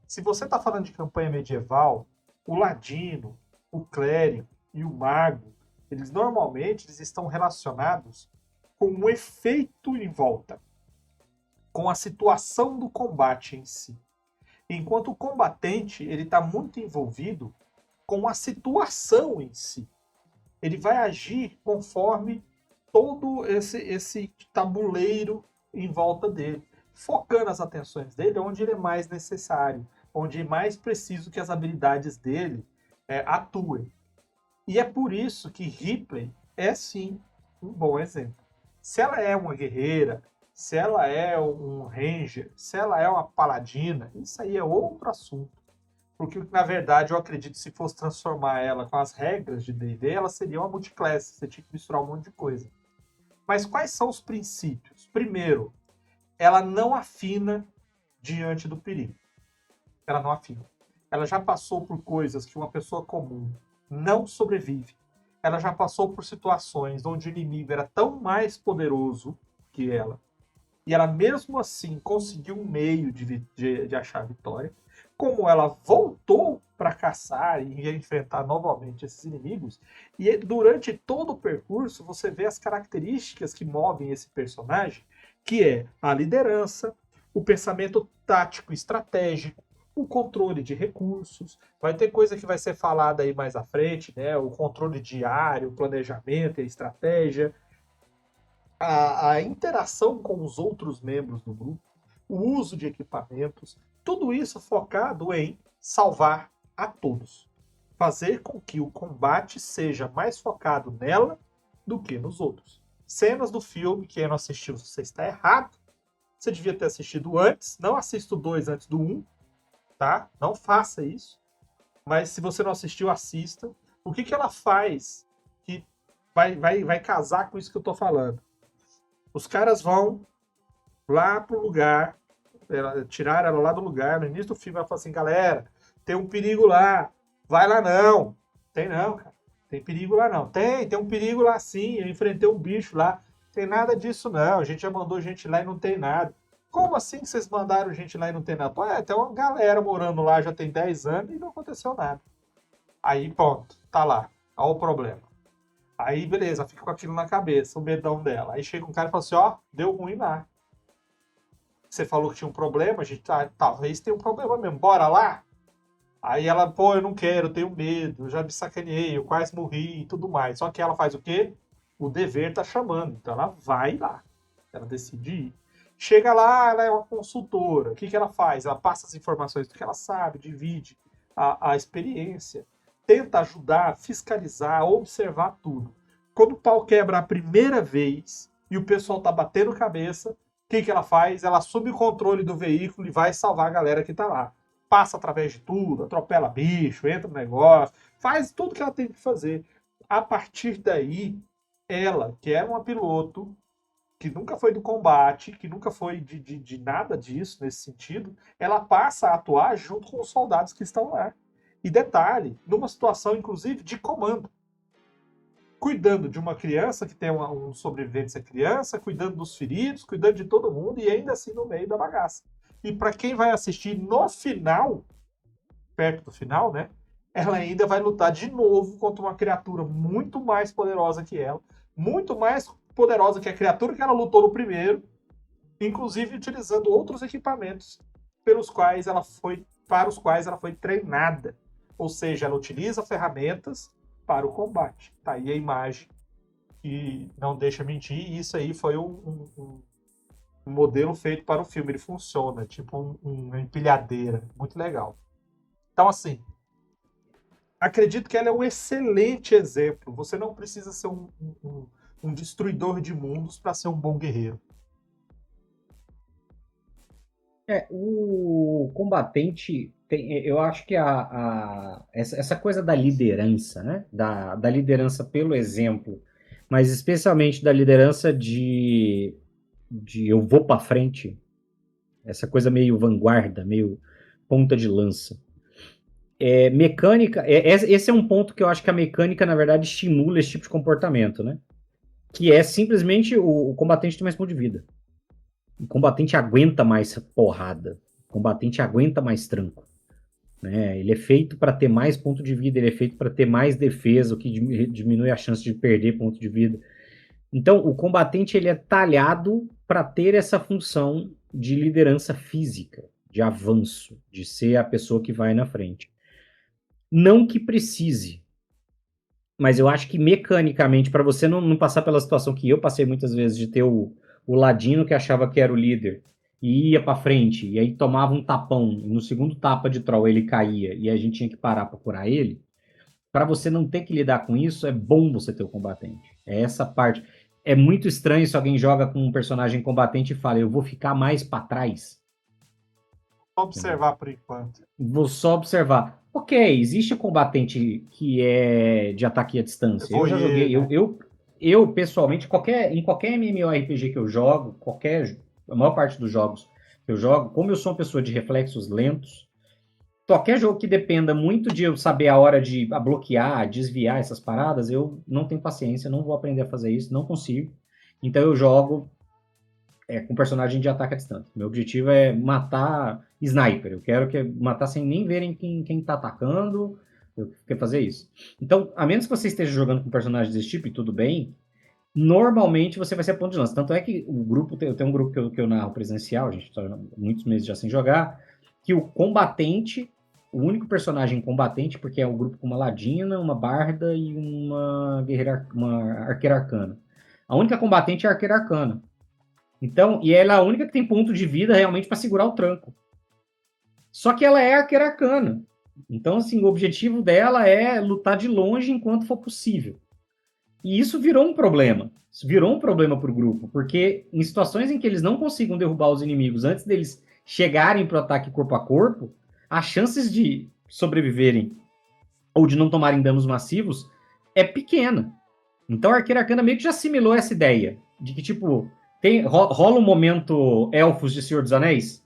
Se você está falando de campanha medieval, o ladino, o clérigo e o mago, eles normalmente estão relacionados com o efeito em volta, com a situação do combate em si. Enquanto o combatente ele está muito envolvido com a situação em si. Ele vai agir conforme todo esse tabuleiro em volta dele, focando as atenções dele onde ele é mais necessário, onde é mais preciso que as habilidades dele atuem. E é por isso que Ripley é, sim, um bom exemplo. Se ela é uma guerreira, se ela é um ranger, se ela é uma paladina, isso aí é outro assunto. Porque, na verdade, eu acredito que se fosse transformar ela com as regras de D&D, ela seria uma multiclass. Você tinha que misturar um monte de coisa. Mas quais são os princípios? Primeiro, ela não afina diante do perigo. Ela não afina. Ela já passou por coisas que uma pessoa comum não sobrevive. Ela já passou por situações onde o inimigo era tão mais poderoso que ela. E ela, mesmo assim, conseguiu um meio de achar a vitória. Como ela voltou para caçar e enfrentar novamente esses inimigos. E durante todo o percurso, você vê as características que movem esse personagem, que é a liderança, o pensamento tático e estratégico, o controle de recursos. Vai ter coisa que vai ser falada aí mais à frente, né? O controle diário, o planejamento e a estratégia. A interação com os outros membros do grupo, o uso de equipamentos, tudo isso focado em salvar a todos. Fazer com que o combate seja mais focado nela do que nos outros. Cenas do filme, quem não assistiu, você está errado. Você devia ter assistido antes. Não assista o 2 antes do 1, tá? Não faça isso. Mas se você não assistiu, assista. O que ela faz que vai casar com isso que eu estou falando? Os caras vão lá pro lugar, tiraram ela lá do lugar, no início do filme ela fala assim, galera, tem um perigo lá, vai lá não. Tem não, cara. Tem perigo lá não. Tem um perigo lá sim. Eu enfrentei um bicho lá. Tem nada disso não. A gente já mandou gente lá e não tem nada. Como assim que vocês mandaram gente lá e não tem nada? Pô, tem uma galera morando lá já tem 10 anos e não aconteceu nada. Aí, pronto, tá lá. Olha o problema. Aí, beleza, fica com aquilo na cabeça, o medão dela. Aí chega um cara e fala assim, ó, deu ruim lá. Você falou que tinha um problema, a gente talvez tenha um problema mesmo. Bora lá? Aí ela, pô, eu não quero, eu tenho medo, eu já me sacaneei, eu quase morri e tudo mais. Só que ela faz o quê? O dever tá chamando. Então ela vai lá. Ela decide ir. Chega lá, ela é uma consultora. O que ela faz? Ela passa as informações do que ela sabe, divide a experiência, tenta ajudar, fiscalizar, observar tudo. Quando o pau quebra a primeira vez e o pessoal tá batendo cabeça, o que ela faz? Ela assume o controle do veículo e vai salvar a galera que tá lá. Passa através de tudo, atropela bicho, entra no negócio, faz tudo que ela tem que fazer. A partir daí, ela, que era uma piloto, que nunca foi do combate, que nunca foi de nada disso nesse sentido, ela passa a atuar junto com os soldados que estão lá. E detalhe, numa situação, inclusive, de comando. Cuidando de uma criança que tem um sobrevivente essa criança, cuidando dos feridos, cuidando de todo mundo e ainda assim no meio da bagaça. E para quem vai assistir no final, perto do final, né? Ela ainda vai lutar de novo contra uma criatura muito mais poderosa que ela, muito mais poderosa que a criatura que ela lutou no primeiro, inclusive utilizando outros equipamentos para os quais ela foi treinada. Ou seja, ela utiliza ferramentas para o combate. Tá aí a imagem que não deixa mentir, e isso aí foi um modelo feito para o filme. Ele funciona, tipo uma empilhadeira. Muito legal. Então, assim, acredito que ela é um excelente exemplo. Você não precisa ser um destruidor de mundos para ser um bom guerreiro. O combatente, eu acho que essa coisa da liderança, né? Da liderança pelo exemplo, mas especialmente da liderança de eu vou para frente, essa coisa meio vanguarda, meio ponta de lança. Mecânica, esse é um ponto que eu acho que a mecânica, na verdade, estimula esse tipo de comportamento, né? Que é simplesmente o combatente tem mais ponto de vida. O combatente aguenta mais porrada. O combatente aguenta mais tranco. Né? Ele é feito para ter mais ponto de vida, ele é feito para ter mais defesa, o que diminui a chance de perder ponto de vida. Então, o combatente ele é talhado para ter essa função de liderança física, de avanço, de ser a pessoa que vai na frente. Não que precise, mas eu acho que mecanicamente, para você não passar pela situação que eu passei muitas vezes, de ter o ladino que achava que era o líder e ia para frente, e aí tomava um tapão, e no segundo tapa de troll ele caía, e a gente tinha que parar para curar ele. Para você não ter que lidar com isso, é bom você ter o combatente. É essa parte. É muito estranho se alguém joga com um personagem combatente e fala, eu vou ficar mais para trás. Vou observar por enquanto. Vou só observar. Ok, existe combatente que é de ataque à distância. Eu já joguei, né? eu pessoalmente, em qualquer MMORPG que eu jogo, a maior parte dos jogos que eu jogo, como eu sou uma pessoa de reflexos lentos, qualquer jogo que dependa muito de eu saber a hora de bloquear, desviar essas paradas, eu não tenho paciência, não vou aprender a fazer isso, não consigo. Então eu jogo com personagem de ataque à distância. Meu objetivo é matar sniper. Eu quero matar sem nem verem quem tá atacando. Eu quero fazer isso. Então, a menos que você esteja jogando com personagens desse tipo, e tudo bem, normalmente você vai ser ponto de lança. Tanto é que o grupo, eu tenho um grupo que eu narro presencial, a gente está muitos meses já sem jogar, que o combatente, o único personagem combatente, porque é um grupo com uma ladina, uma barda e uma guerreira, uma arqueira arcana. A única combatente é a arqueira arcana. Então, e ela é a única que tem ponto de vida realmente para segurar o tranco. Só que ela é arqueira arcana. Então, assim, o objetivo dela é lutar de longe enquanto for possível. E isso virou um problema. Isso virou um problema para o grupo, porque em situações em que eles não consigam derrubar os inimigos antes deles chegarem para o ataque corpo a corpo, as chances de sobreviverem ou de não tomarem danos massivos é pequena. Então, a arqueira arcana meio que já assimilou essa ideia de que, tipo, rola um momento Elfos de Senhor dos Anéis,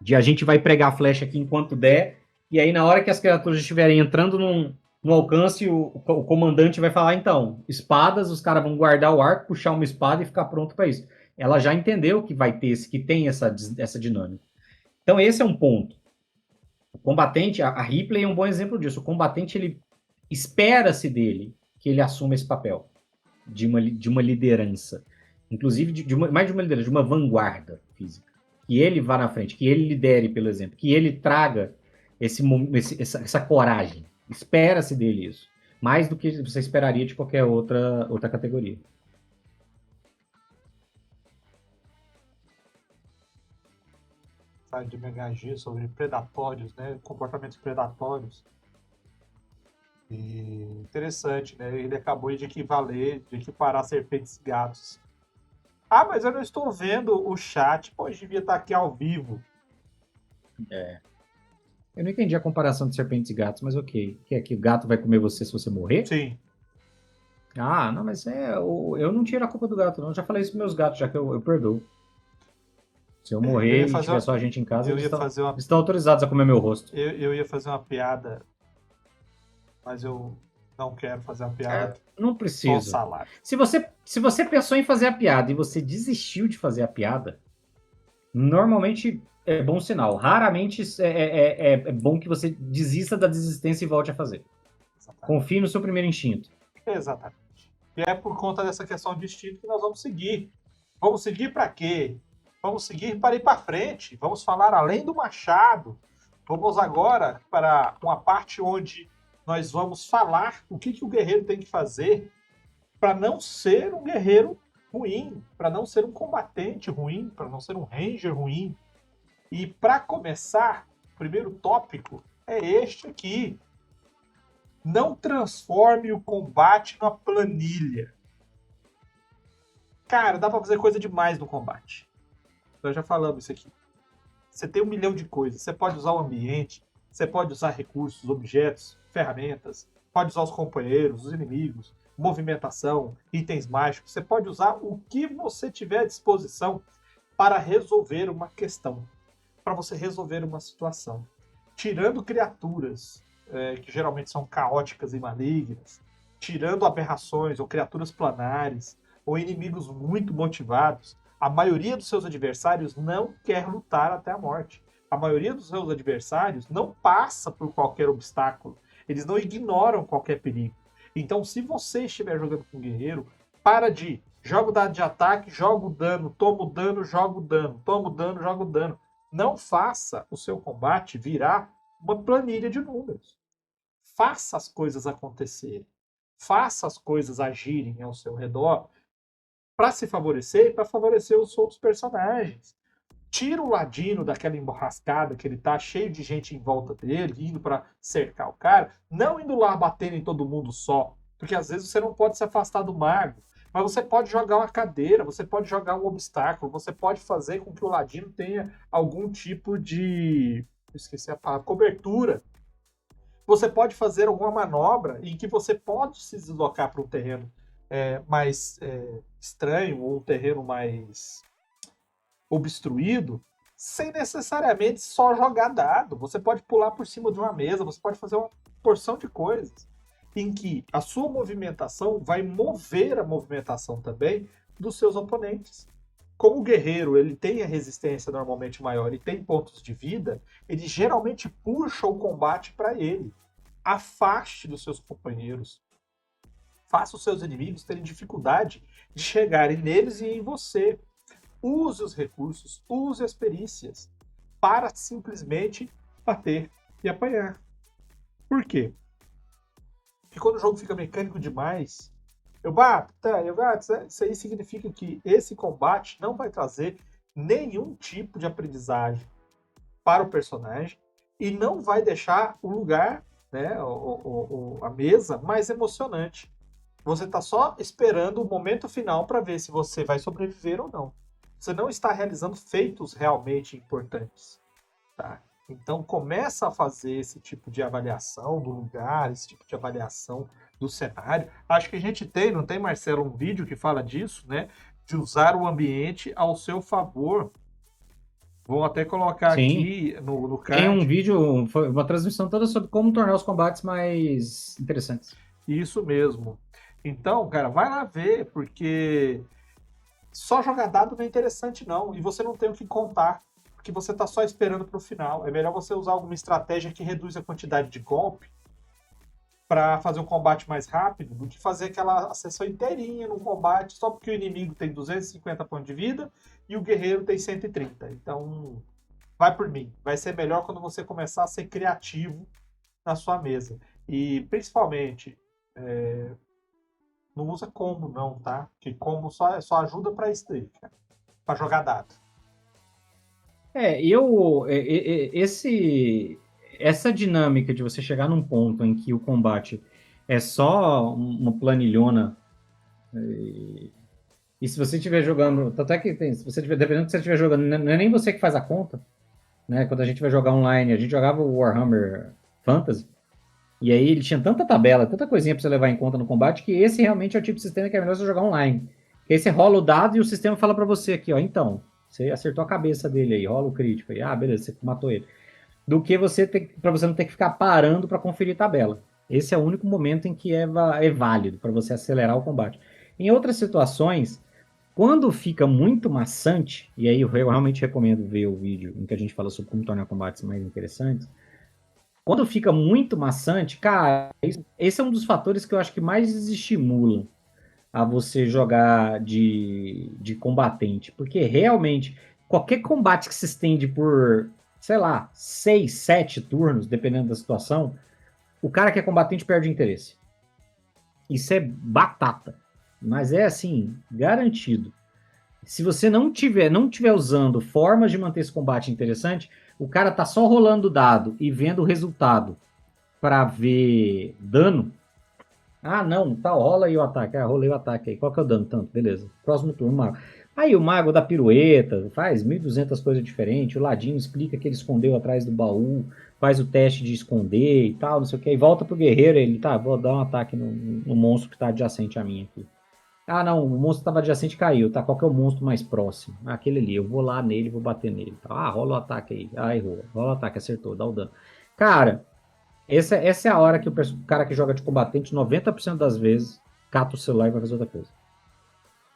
de a gente vai pregar a flecha aqui enquanto der, e aí na hora que as criaturas estiverem entrando no alcance, o comandante vai falar, então, espadas, os caras vão guardar o arco, puxar uma espada e ficar pronto para isso. Ela já entendeu que vai ter que tem essa dinâmica. Então, esse é um ponto. O combatente, a Ripley é um bom exemplo disso. O combatente, ele espera-se dele que ele assuma esse papel de uma liderança. Inclusive, mais de uma liderança, de uma vanguarda física. Que ele vá na frente, que ele lidere pelo exemplo, que ele traga essa coragem. Espera-se dele isso. Mais do que você esperaria de qualquer outra categoria. De MHG sobre predatórios, né? Comportamentos predatórios. E interessante, né? Ele acabou de equiparar serpentes e gatos. Ah, mas eu não estou vendo o chat. Pô, devia estar aqui ao vivo. Eu não entendi a comparação de serpentes e gatos, mas ok. Que é que o gato vai comer você se você morrer? Sim. Ah, não, mas eu não tiro a culpa do gato, não. Eu já falei isso pros meus gatos, já que eu perdoo. Se eu morrer e tiver só a gente em casa, eles estão autorizados a comer meu rosto. Eu ia fazer uma piada, mas eu não quero fazer uma piada. Não precisa. Se você pensou em fazer a piada e você desistiu de fazer a piada, normalmente é bom sinal. Raramente é bom que você desista da desistência e volte a fazer. Exatamente. Confie no seu primeiro instinto. Exatamente. E é por conta dessa questão de instinto que nós vamos seguir. Vamos seguir para quê? Vamos seguir para ir para frente. Vamos falar além do machado. Vamos agora para uma parte onde nós vamos falar o que o guerreiro tem que fazer para não ser um guerreiro ruim, para não ser um combatente ruim, para não ser um ranger ruim. E para começar, o primeiro tópico é este aqui. Não transforme o combate numa planilha. Cara, dá para fazer coisa demais no combate. Nós já falamos isso aqui. Você tem 1 milhão de coisas. Você pode usar o ambiente, você pode usar recursos, objetos, ferramentas, pode usar os companheiros, os inimigos, movimentação, itens mágicos. Você pode usar o que você tiver à disposição para resolver uma questão, para você resolver uma situação. Tirando criaturas que geralmente são caóticas e malignas, tirando aberrações ou criaturas planares, ou inimigos muito motivados, a maioria dos seus adversários não quer lutar até a morte. A maioria dos seus adversários não passa por qualquer obstáculo. Eles não ignoram qualquer perigo. Então, se você estiver jogando com um guerreiro, para de joga o dado de ataque, joga o dano, toma o dano, joga o dano, toma o dano, joga o dano. Não faça o seu combate virar uma planilha de números. Faça as coisas acontecerem. Faça as coisas agirem ao seu redor para se favorecer e para favorecer os outros personagens. Tira o ladino daquela emborrascada que ele tá cheio de gente em volta dele, indo para cercar o cara, não indo lá batendo em todo mundo só, porque às vezes você não pode se afastar do mago, mas você pode jogar uma cadeira, você pode jogar um obstáculo, você pode fazer com que o ladino tenha algum tipo de, esqueci a palavra, cobertura. Você pode fazer alguma manobra em que você pode se deslocar para um terreno mais estranho ou um terreno mais obstruído, sem necessariamente só jogar dado. Você pode pular por cima de uma mesa, você pode fazer uma porção de coisas em que a sua movimentação vai mover a movimentação também dos seus oponentes. Como o guerreiro ele tem a resistência normalmente maior e tem pontos de vida, ele geralmente puxa o combate para ele. Afaste dos seus companheiros. Faça os seus inimigos terem dificuldade de chegarem neles e em você. Use os recursos, use as perícias para simplesmente bater e apanhar. Por quê? Porque quando o jogo fica mecânico demais, eu bato, isso aí significa que esse combate não vai trazer nenhum tipo de aprendizagem para o personagem e não vai deixar o lugar, né, a mesa mais emocionante. Você está só esperando o momento final para ver se você vai sobreviver ou não. Você não está realizando feitos realmente importantes. Tá? Então começa a fazer esse tipo de avaliação do lugar, esse tipo de avaliação do cenário. Acho que a gente tem, não tem, Marcelo, um vídeo que fala disso, né? De usar o ambiente ao seu favor Vou até colocar Sim. aqui no card. Tem um vídeo, uma transmissão toda sobre como tornar os combates mais interessantes. Isso mesmo. Então, cara, vai lá ver, porque só jogar dado não é interessante, não. E você não tem o que contar, porque você tá só esperando pro final. É melhor você usar alguma estratégia que reduz a quantidade de golpe para fazer um combate mais rápido do que fazer aquela sessão inteirinha num combate só porque o inimigo tem 250 pontos de vida e o guerreiro tem 130. Então, vai por mim. Vai ser melhor quando você começar a ser criativo na sua mesa. E, principalmente, não usa combo não, tá? Porque combo só ajuda para isso daí, cara. Pra jogar dado. Essa dinâmica de você chegar num ponto em que o combate é só uma planilhona, e se você estiver jogando, tanto é que tem, se você tiver, dependendo do que você estiver jogando, não é nem você que faz a conta, né? Quando a gente vai jogar online, a gente jogava o Warhammer Fantasy, e aí ele tinha tanta tabela, tanta coisinha pra você levar em conta no combate, que esse realmente é o tipo de sistema que é melhor você jogar online. Porque aí você rola o dado e o sistema fala pra você aqui, ó, então, você acertou a cabeça dele aí, rola o crítico aí, ah, beleza, você matou ele. Do que para você não ter que ficar parando para conferir tabela. Esse é o único momento em que é válido para você acelerar o combate. Em outras situações, quando fica muito maçante, e aí eu realmente recomendo ver o vídeo em que a gente fala sobre como tornar combates mais interessantes. Quando fica muito maçante, cara, esse é um dos fatores que eu acho que mais desestimula a você jogar de combatente. Porque realmente, qualquer combate que se estende por, sei lá, 6, 7 turnos, dependendo da situação, o cara que é combatente perde interesse. Isso é batata. Mas é assim, garantido. Se você não tiver usando formas de manter esse combate interessante, o cara tá só rolando o dado e vendo o resultado para ver dano. Ah, não, tá, rola aí o ataque. Ah, rolei o ataque aí. Qual que é o dano? Tanto, beleza. Próximo turno, mago. Aí o mago dá pirueta, faz 1.200 coisas diferentes. O ladinho explica que ele escondeu atrás do baú, faz o teste de esconder e tal, não sei o que. E volta pro guerreiro, ele, tá, vou dar um ataque no monstro que tá adjacente a mim aqui. Ah, não, o monstro estava adjacente e caiu, tá? Qual que é o monstro mais próximo? Aquele ali, eu vou lá nele, vou bater nele. Tá? Ah, rola o ataque aí. Ah, errou. Rola o ataque, acertou, dá o dano. Cara, essa é a hora que o cara que joga de combatente, 90% das vezes, cata o celular e vai fazer outra coisa.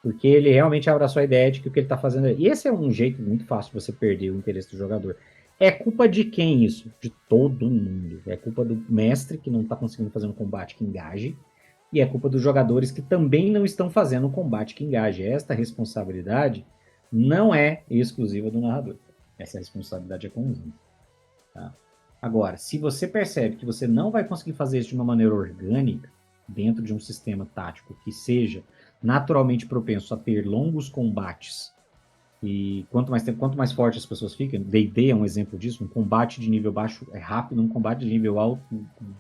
Porque ele realmente abraçou a ideia de que o que ele tá fazendo... E esse é um jeito muito fácil de você perder o interesse do jogador. É culpa de quem isso? De todo mundo. É culpa do mestre que não tá conseguindo fazer um combate que engaje. E é culpa dos jogadores que também não estão fazendo um combate que engaje. Esta responsabilidade não é exclusiva do narrador. Essa responsabilidade é conjunta. Tá? Agora, se você percebe que você não vai conseguir fazer isso de uma maneira orgânica, dentro de um sistema tático que seja naturalmente propenso a ter longos combates, e quanto mais forte as pessoas ficam, D&D é um exemplo disso, um combate de nível baixo é rápido, um combate de nível alto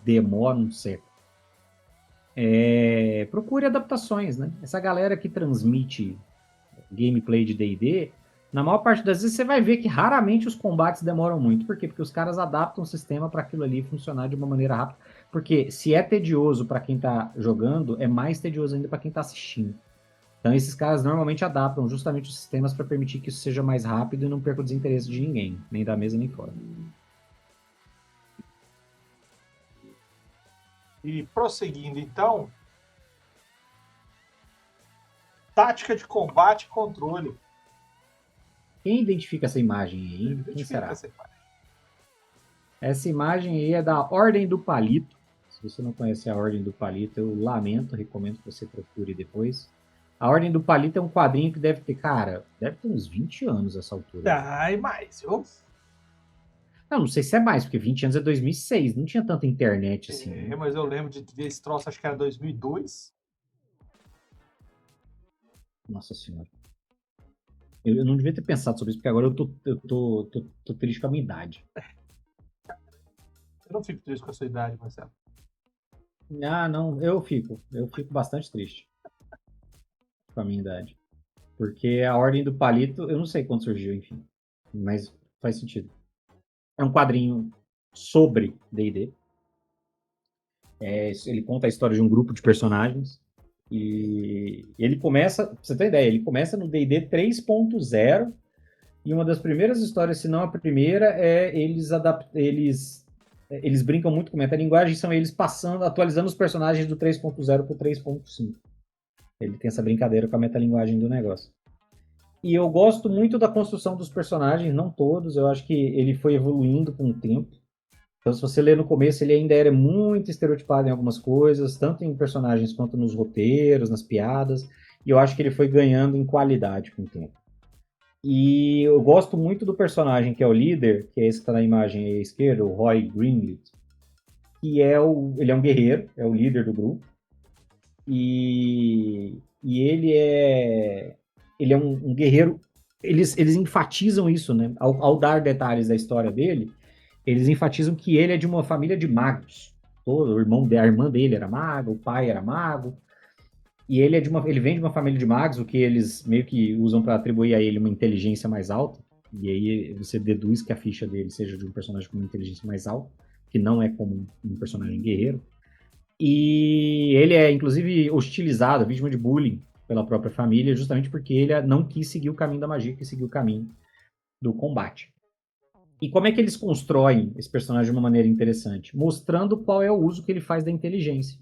demora um século. Procure adaptações, né? Essa galera que transmite gameplay de D&D, na maior parte das vezes você vai ver que raramente os combates demoram muito. Por quê? Porque os caras adaptam o sistema para aquilo ali funcionar de uma maneira rápida. Porque se é tedioso para quem está jogando, é mais tedioso ainda para quem está assistindo. Então esses caras normalmente adaptam justamente os sistemas para permitir que isso seja mais rápido e não perca o desinteresse de ninguém, nem da mesa nem fora. E prosseguindo, então, tática de combate e controle. Quem identifica essa imagem aí? Quem será? Essa imagem aí é da Ordem do Palito. Se você não conhece a Ordem do Palito, eu lamento, recomendo que você procure depois. A Ordem do Palito é um quadrinho que deve ter uns 20 anos essa altura. Ai, mais, viu? Não sei se é mais, porque 20 anos é 2006, não tinha tanta internet assim. Né? Mas eu lembro de ver esse troço, acho que era 2002. Nossa senhora. Eu não devia ter pensado sobre isso, porque agora eu tô triste com a minha idade. Eu não fico triste com a sua idade, Marcelo. Ah, não, eu fico bastante triste com a minha idade. Porque a Ordem do Palito, eu não sei quando surgiu, enfim, mas faz sentido. É um quadrinho sobre D&D. Ele conta a história de um grupo de personagens. E ele começa, pra você ter ideia, ele começa no D&D 3.0 E uma das primeiras histórias, se não a primeira, é eles brincam muito com metalinguagem, são eles atualizando os personagens do 3.0 para o 3.5. Ele tem essa brincadeira com a metalinguagem do negócio. E eu gosto muito da construção dos personagens, não todos, eu acho que ele foi evoluindo com o tempo. Então, se você ler no começo, ele ainda era muito estereotipado em algumas coisas, tanto em personagens quanto nos roteiros, nas piadas, e eu acho que ele foi ganhando em qualidade com o tempo. E eu gosto muito do personagem que é o líder, que é esse que está na imagem aí à esquerda, o Roy Greenleaf, que ele é um guerreiro, é o líder do grupo, e ele é um guerreiro. Eles enfatizam isso, né? Ao dar detalhes da história dele, eles enfatizam que ele é de uma família de magos. A irmã dele era mago, o pai era mago. E ele vem de uma família de magos, o que eles meio que usam para atribuir a ele uma inteligência mais alta. E aí você deduz que a ficha dele seja de um personagem com uma inteligência mais alta, que não é como um personagem guerreiro. E ele é, inclusive, hostilizado, vítima de bullying pela própria família, justamente porque ele não quis seguir o caminho da magia, quis seguir o caminho do combate. E como é que eles constroem esse personagem de uma maneira interessante? Mostrando qual é o uso que ele faz da inteligência.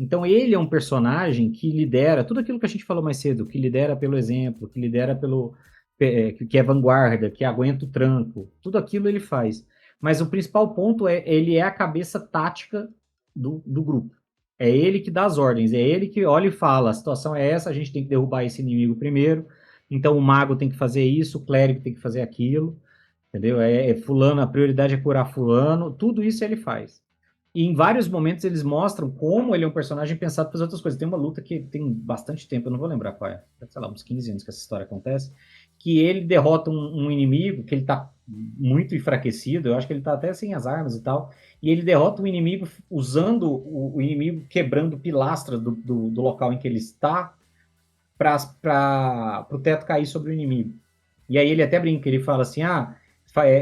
Então ele é um personagem que lidera tudo aquilo que a gente falou mais cedo, que lidera pelo exemplo, que lidera que é vanguarda, que aguenta o tranco, tudo aquilo ele faz. Mas o principal ponto ele é a cabeça tática do grupo. É ele que dá as ordens, é ele que olha e fala, a situação é essa, a gente tem que derrubar esse inimigo primeiro, então o mago tem que fazer isso, o clérigo tem que fazer aquilo, entendeu? Fulano, a prioridade é curar fulano, tudo isso ele faz. E em vários momentos eles mostram como ele é um personagem pensado para as outras coisas. Tem uma luta que tem bastante tempo, eu não vou lembrar qual é, sei lá, uns 15 anos que essa história acontece, que ele derrota um inimigo, que ele tá muito enfraquecido, eu acho que ele tá até sem as armas e tal, e ele derrota um inimigo usando o inimigo quebrando pilastras do local em que ele está para o teto cair sobre o inimigo. E aí ele até brinca, ele fala assim,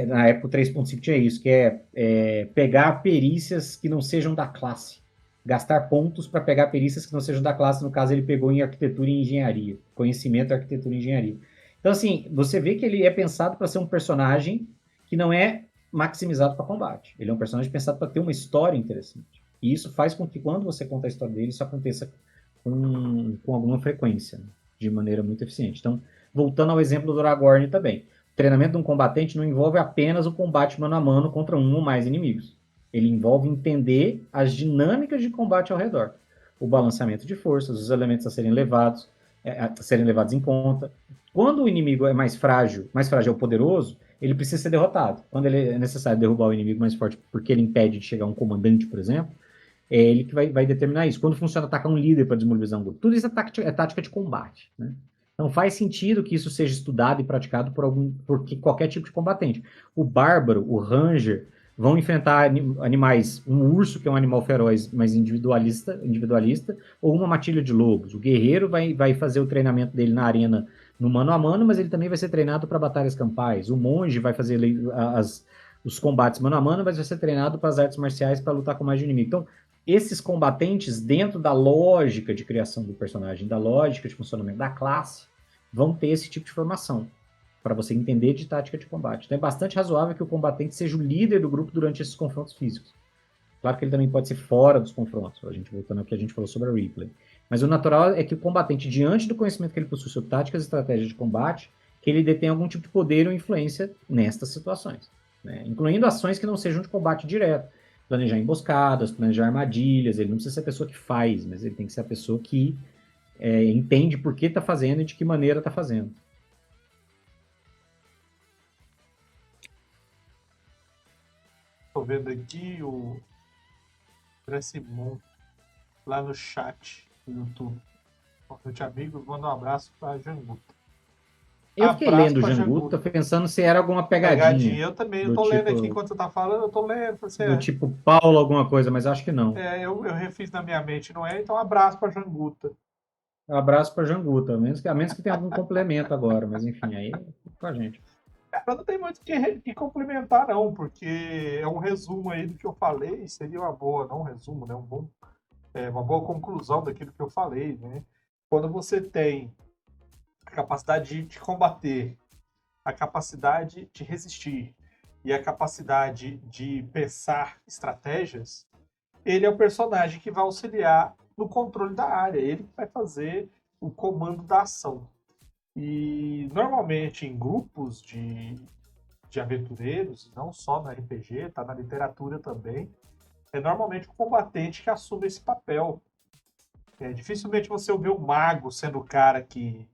na época o 3.5 tinha isso, que é pegar perícias que não sejam da classe. Gastar pontos para pegar perícias que não sejam da classe. No caso, ele pegou em arquitetura e engenharia. Conhecimento, arquitetura e engenharia. Então, assim, você vê que ele é pensado para ser um personagem que não é maximizado para combate. Ele é um personagem pensado para ter uma história interessante. E isso faz com que, quando você conta a história dele, isso aconteça com alguma frequência, né? De maneira muito eficiente. Então, voltando ao exemplo do Aragorn também. O treinamento de um combatente não envolve apenas o combate mano a mano contra um ou mais inimigos. Ele envolve entender as dinâmicas de combate ao redor. O balanceamento de forças, os elementos a serem levados em conta. Quando o inimigo é mais frágil é o poderoso, ele precisa ser derrotado. Quando é necessário derrubar o inimigo mais forte porque ele impede de chegar um comandante, por exemplo, é ele que vai determinar isso. Quando funciona atacar um líder para desmobilizar um grupo. Tudo isso é tática de combate, né? Então faz sentido que isso seja estudado e praticado por qualquer tipo de combatente. O bárbaro, o ranger, vão enfrentar animais, um urso, que é um animal feroz, mas individualista, ou uma matilha de lobos. O guerreiro vai fazer o treinamento dele na arena no mano a mano, mas ele também vai ser treinado para batalhas campais. O monge vai fazer os combates mano a mano, mas vai ser treinado para as artes marciais para lutar com mais de um inimigo. Então, esses combatentes, dentro da lógica de criação do personagem, da lógica de funcionamento da classe, vão ter esse tipo de formação, para você entender de tática de combate. Então é bastante razoável que o combatente seja o líder do grupo durante esses confrontos físicos. Claro que ele também pode ser fora dos confrontos, a gente voltando ao que a gente falou sobre a replay. Mas o natural é que o combatente, diante do conhecimento que ele possui sobre táticas e estratégias de combate, que ele detém algum tipo de poder ou influência nestas situações, né? Incluindo ações que não sejam de combate direto. Planejar emboscadas, planejar armadilhas, ele não precisa ser a pessoa que faz, mas ele tem que ser a pessoa que entende por que está fazendo e de que maneira está fazendo. Estou vendo aqui o Simon lá no chat do YouTube. Meus amigos, manda um abraço para Janguta. Eu fiquei lendo o Janguta pensando se era alguma pegadinha. Eu também, eu tô lendo aqui enquanto você tá falando, eu tô lendo. Do tipo Paulo alguma coisa, mas acho que não. Eu refiz na minha mente, não é? Então um abraço para Janguta. Um abraço para Janguta, a menos que tenha algum complemento agora, mas enfim, aí com a gente. Não tem muito o que complementar, não, porque é um resumo aí do que eu falei, seria uma boa, não um resumo, né? Uma boa conclusão daquilo que eu falei, né? Quando você tem a capacidade de combater a capacidade de resistir e a capacidade de pensar estratégias, ele é o personagem que vai auxiliar no controle da área, ele que vai fazer o comando da ação. E normalmente em grupos de aventureiros, não só no RPG, tá na literatura também, é normalmente o combatente que assume esse papel. Dificilmente você ouvir o mago sendo o cara que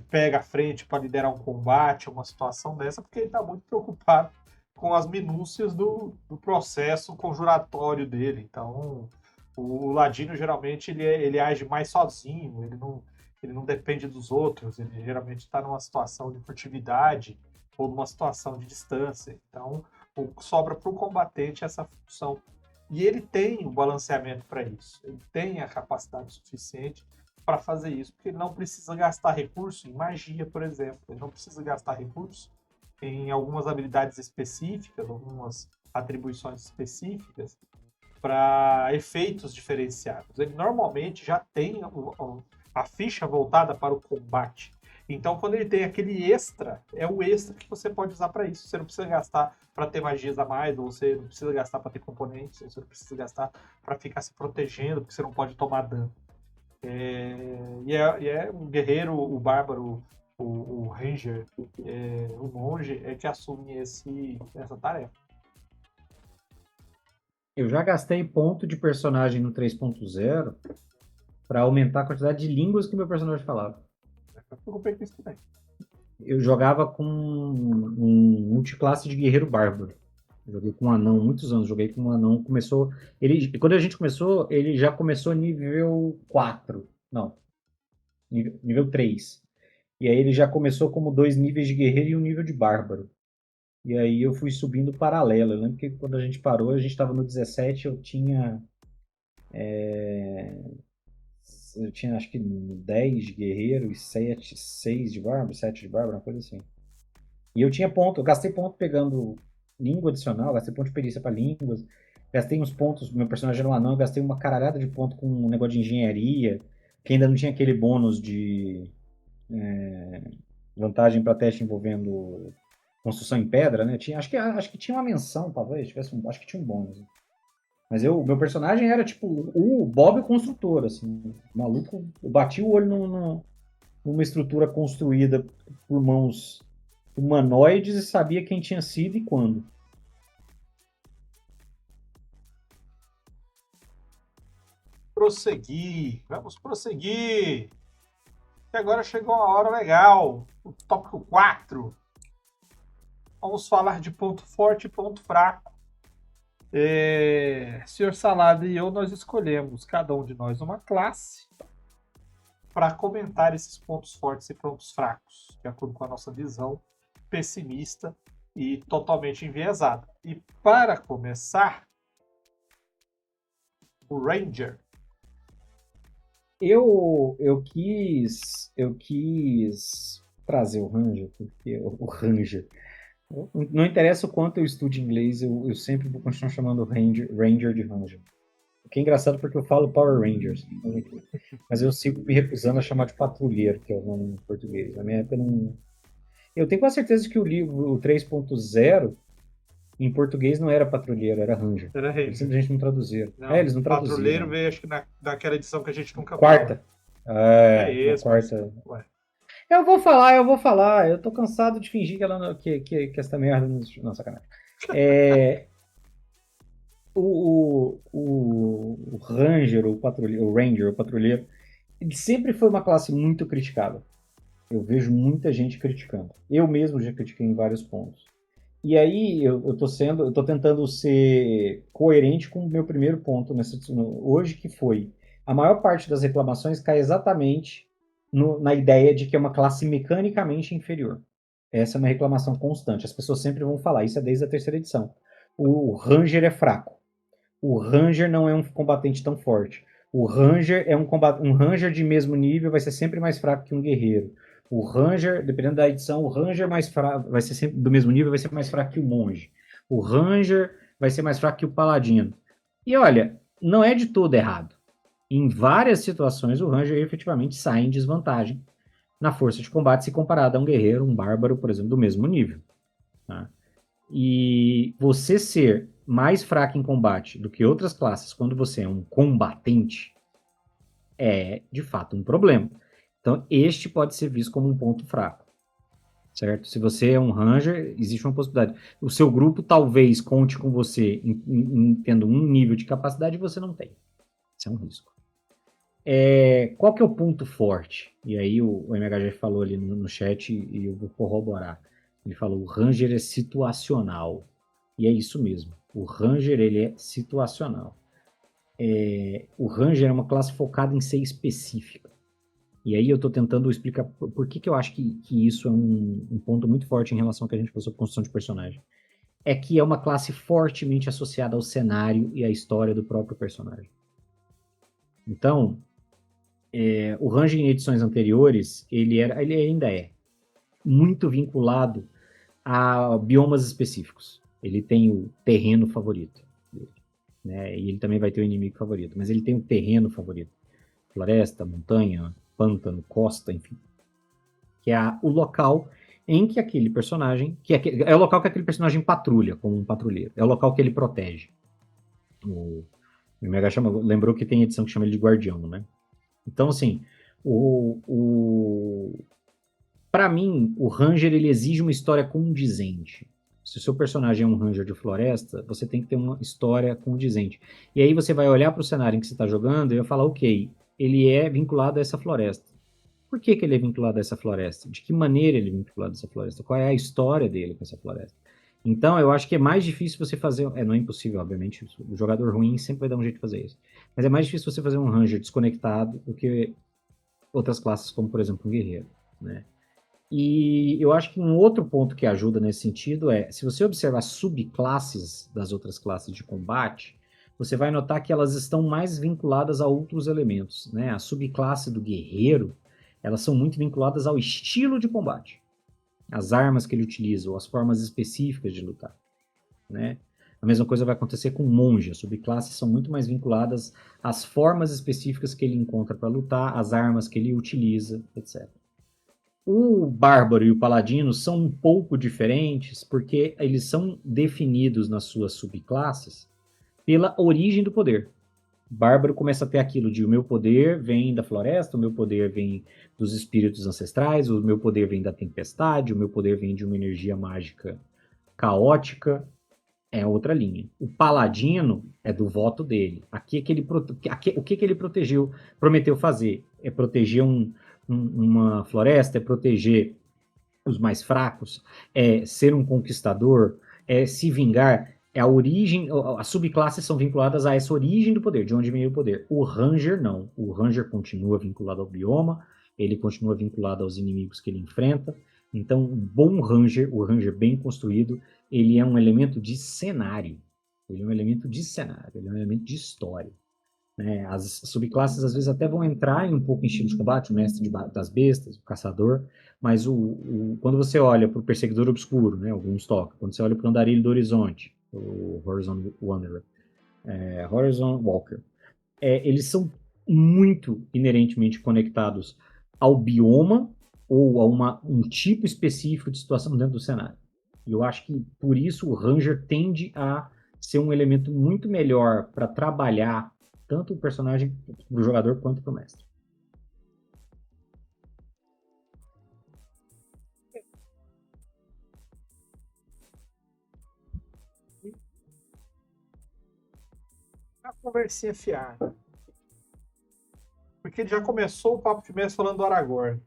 pega a frente para liderar um combate, uma situação dessa, porque ele está muito preocupado com as minúcias do processo conjuratório dele. Então, o ladino geralmente ele age mais sozinho, ele não depende dos outros, ele geralmente está numa situação de furtividade ou numa situação de distância. Então, sobra para o combatente essa função. E ele tem o balanceamento para isso, ele tem a capacidade suficiente para fazer isso, porque ele não precisa gastar recurso em magia, por exemplo, ele não precisa gastar recurso em algumas habilidades específicas, algumas atribuições específicas para efeitos diferenciados. Ele normalmente já tem a ficha voltada para o combate. Então, quando ele tem aquele extra, é o extra que você pode usar para isso. Você não precisa gastar para ter magias a mais, ou você não precisa gastar para ter componentes, ou você não precisa gastar para ficar se protegendo, porque você não pode tomar dano. E é um guerreiro, o bárbaro, o ranger, o monge, é que assume essa tarefa. Eu já gastei ponto de personagem no 3.0 para aumentar a quantidade de línguas que meu personagem falava. Eu preocupei com isso também. Eu jogava com um multiclasse de guerreiro bárbaro. Eu joguei com um anão muitos anos. Joguei com um anão. Quando a gente começou, ele já começou nível 4. Não. Nível 3. E aí ele já começou como 2 níveis de guerreiro e um nível de bárbaro. E aí eu fui subindo paralelo. Eu lembro que quando a gente parou, a gente estava no 17, eu tinha acho que 10 de guerreiro e 6 de bárbaro, 7 de bárbaro, uma coisa assim. E eu tinha ponto, eu gastei ponto pegando língua adicional, gastei ponto de perícia para línguas, gastei uns pontos, meu personagem era um anão, eu gastei uma caralhada de ponto com um negócio de engenharia, que ainda não tinha aquele bônus de vantagem para teste envolvendo construção em pedra, né? Acho que tinha uma menção, talvez, acho que tinha um bônus. Mas meu personagem era tipo o Bob o construtor, assim. O maluco, eu bati o olho numa estrutura construída por mãos humanoides e sabia quem tinha sido e quando. Vamos prosseguir. E agora chegou uma hora legal, o tópico 4. Vamos falar de ponto forte e ponto fraco. Sr. Salada e eu, nós escolhemos, cada um de nós, uma classe para comentar esses pontos fortes e pontos fracos, de acordo com a nossa visão pessimista e totalmente enviesada. E para começar, o Ranger. Eu quis trazer o Ranger, porque o Ranger... Não interessa o quanto eu estude inglês, eu sempre vou continuar chamando Ranger de Ranger. O que é engraçado porque eu falo Power Rangers, mas eu sigo me recusando a chamar de patrulheiro, que é o nome em português. Na minha época não... Eu tenho quase certeza que o livro 3.0 em português não era patrulheiro, era Ranger. Era Ranger. Eles simplesmente não traduziram. Não, eles não traduziram. Patrulheiro veio, acho que naquela edição que a gente nunca Quarta. Isso, quarta. Ué. Eu vou falar. Eu tô cansado de fingir que essa merda não existe. Não, sacanagem. O Ranger, o patrulheiro, ele sempre foi uma classe muito criticada. Eu vejo muita gente criticando. Eu mesmo já critiquei em vários pontos. E aí eu tô tentando ser coerente com o meu primeiro ponto hoje, que foi a maior parte das reclamações cai exatamente na ideia de que é uma classe mecanicamente inferior. Essa é uma reclamação constante. As pessoas sempre vão falar, isso é desde a terceira edição. O Ranger é fraco. O Ranger não é um combatente tão forte. O Ranger é um Ranger de mesmo nível, vai ser sempre mais fraco que um guerreiro. O Ranger, dependendo da edição, o Ranger mais fraco, vai ser sempre do mesmo nível, vai ser mais fraco que o monge. O Ranger vai ser mais fraco que o paladino. E olha, não é de todo errado. Em várias situações, o Ranger efetivamente sai em desvantagem na força de combate se comparado a um guerreiro, um bárbaro, por exemplo, do mesmo nível. Tá? E você ser mais fraco em combate do que outras classes quando você é um combatente é, de fato, um problema. Então, este pode ser visto como um ponto fraco, certo? Se você é um Ranger, existe uma possibilidade. O seu grupo talvez conte com você tendo um nível de capacidade e você não tem. Isso é um risco. Qual que é o ponto forte? E aí o MHG falou ali no chat e eu vou corroborar. Ele falou, o Ranger é situacional. E é isso mesmo. O Ranger, ele é situacional. O Ranger é uma classe focada em ser específica. E aí eu estou tentando explicar por que eu acho que isso é um ponto muito forte em relação ao que a gente falou sobre construção de personagem. É que é uma classe fortemente associada ao cenário e à história do próprio personagem. Então, o Ranger em edições anteriores, ele ainda é muito vinculado a biomas específicos. Ele tem o terreno favorito, né? E ele também vai ter o inimigo favorito, mas ele tem o terreno favorito. Floresta, montanha, pântano, costa, enfim. Que é o local em que aquele personagem... é o local que aquele personagem patrulha, como um patrulheiro. É o local que ele protege. O Mega lembrou que tem edição que chama ele de guardião, né? Então, assim, para mim, o Ranger ele exige uma história condizente. Se o seu personagem é um Ranger de floresta, você tem que ter uma história condizente. E aí você vai olhar para o cenário em que você está jogando e vai falar, ok, ele é vinculado a essa floresta. Por que ele é vinculado a essa floresta? De que maneira ele é vinculado a essa floresta? Qual é a história dele com essa floresta? Então, eu acho que é mais difícil você fazer... não é impossível, obviamente. O jogador ruim sempre vai dar um jeito de fazer isso. Mas é mais difícil você fazer um Ranger desconectado do que outras classes, como, por exemplo, um guerreiro, né? E eu acho que um outro ponto que ajuda nesse sentido é, se você observar subclasses das outras classes de combate, você vai notar que elas estão mais vinculadas a outros elementos, né? A subclasse do guerreiro, elas são muito vinculadas ao estilo de combate, as armas que ele utiliza, ou as formas específicas de lutar, né? A mesma coisa vai acontecer com o monge, as subclasses são muito mais vinculadas às formas específicas que ele encontra para lutar, às armas que ele utiliza, etc. O bárbaro e o paladino são um pouco diferentes porque eles são definidos nas suas subclasses pela origem do poder. O bárbaro começa a ter aquilo de o meu poder vem da floresta, o meu poder vem dos espíritos ancestrais, o meu poder vem da tempestade, o meu poder vem de uma energia mágica caótica, é outra linha. O paladino é do voto dele. O que ele prometeu fazer? É proteger uma floresta, é proteger os mais fracos, é ser um conquistador, é se vingar. É a origem, as subclasses são vinculadas a essa origem do poder, de onde vem o poder. O Ranger não. O Ranger continua vinculado ao bioma, ele continua vinculado aos inimigos que ele enfrenta. Então, um bom Ranger, o Ranger bem construído, ele é um elemento de cenário. Ele é um elemento de cenário, ele é um elemento de história. Né? As subclasses às vezes até vão entrar em um pouco em estilo de combate, o mestre das bestas, o caçador, mas quando você olha para o perseguidor obscuro, né, o Gloomstalker, quando você olha para o andarilho do horizonte, o Horizon Wanderer, Horizon Walker, eles são muito inerentemente conectados ao bioma ou a um tipo específico de situação dentro do cenário. E eu acho que por isso o Ranger tende a ser um elemento muito melhor para trabalhar tanto o personagem do jogador quanto para o mestre. A conversinha fiada. Porque ele já começou o papo de mestre falando do Aragorn.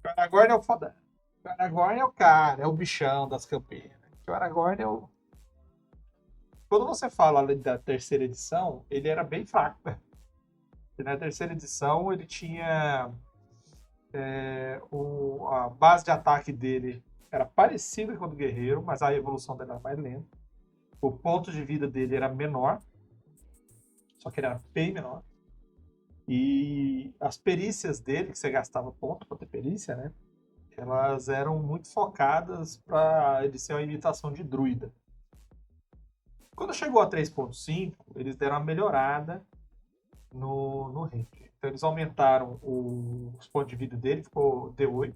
O Aragorn é o foda. O Aragorn é o cara, é o bichão das campanhas. O Aragorn é o... Quando você fala ali da terceira edição, ele era bem fraco, né? E na terceira edição ele tinha... a base de ataque dele era parecida com a do guerreiro, mas a evolução dele era mais lenta. O ponto de vida dele era menor, só que ele era bem menor. E as perícias dele, que você gastava ponto para ter perícia, né? Elas eram muito focadas para ele ser uma imitação de druida. Quando chegou a 3.5, eles deram uma melhorada no range. Então eles aumentaram os pontos de vida dele, ficou D8,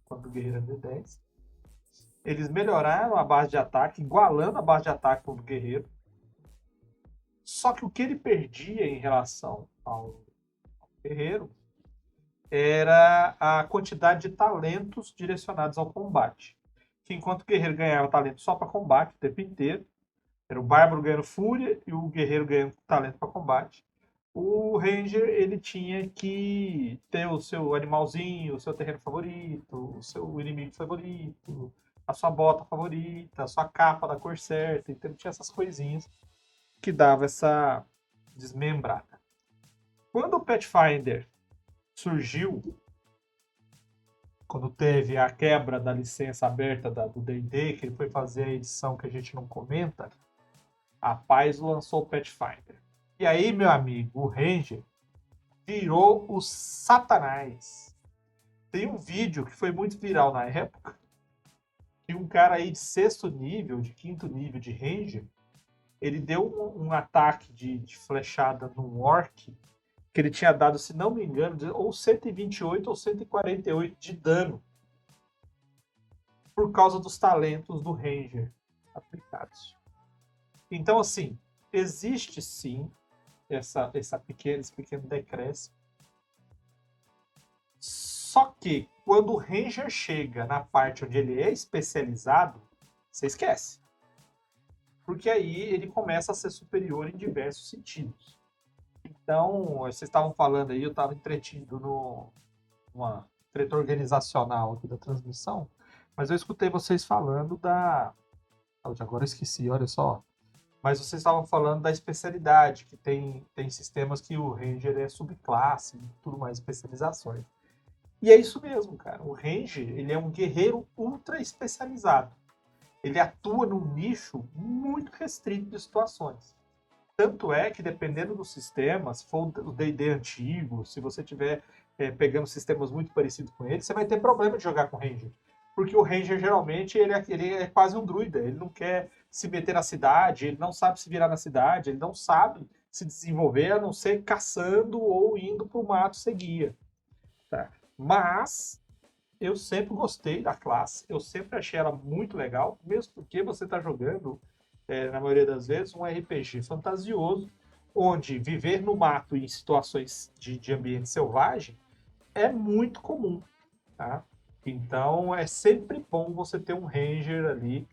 quando o guerreiro é D10. Eles melhoraram a base de ataque, igualando a base de ataque do guerreiro. Só que o que ele perdia em relação ao guerreiro era a quantidade de talentos direcionados ao combate. Que enquanto o guerreiro ganhava talento só para combate o tempo inteiro, era o bárbaro ganhando fúria e o guerreiro ganhando talento para combate. O ranger ele tinha que ter o seu animalzinho, o seu terreno favorito, o seu inimigo favorito, a sua bota favorita, a sua capa da cor certa. Então tinha essas coisinhas que dava essa desmembrada. Quando o Pathfinder surgiu, quando teve a quebra da licença aberta do D&D, que ele foi fazer a edição que a gente não comenta, a Paizo lançou o Pathfinder. E aí, meu amigo, o Ranger virou o Satanás. Tem um vídeo que foi muito viral na época, que um cara aí de 6º nível, de 5º nível de Ranger, ele deu um ataque de flechada num orc, que ele tinha dado, se não me engano, ou 128 ou 148 de dano, por causa dos talentos do Ranger aplicados. Então, assim, existe sim esse pequeno decréscimo. Só que, quando o Ranger chega na parte onde ele é especializado, você esquece. Porque aí ele começa a ser superior em diversos sentidos. Então, vocês estavam falando aí, eu estava entretido numa treta organizacional aqui da transmissão, mas eu escutei vocês falando agora eu esqueci, olha só. Mas vocês estavam falando da especialidade, que tem sistemas que o Ranger é subclasse, tudo mais, especializações. E é isso mesmo, cara. O Ranger, ele é um guerreiro ultra especializado. Ele atua num nicho muito restrito de situações. Tanto é que, dependendo do sistema, se for o D&D antigo, se você estiver pegando sistemas muito parecidos com ele, você vai ter problema de jogar com o Ranger. Porque o Ranger, geralmente, ele é quase um druida. Ele não quer se meter na cidade, ele não sabe se virar na cidade, ele não sabe se desenvolver, a não ser caçando ou indo para o mato ser guia. Tá? Mas eu sempre gostei da classe, eu sempre achei ela muito legal, mesmo porque você está jogando, na maioria das vezes, um RPG fantasioso, onde viver no mato em situações de ambiente selvagem é muito comum. Tá? Então é sempre bom você ter um Ranger ali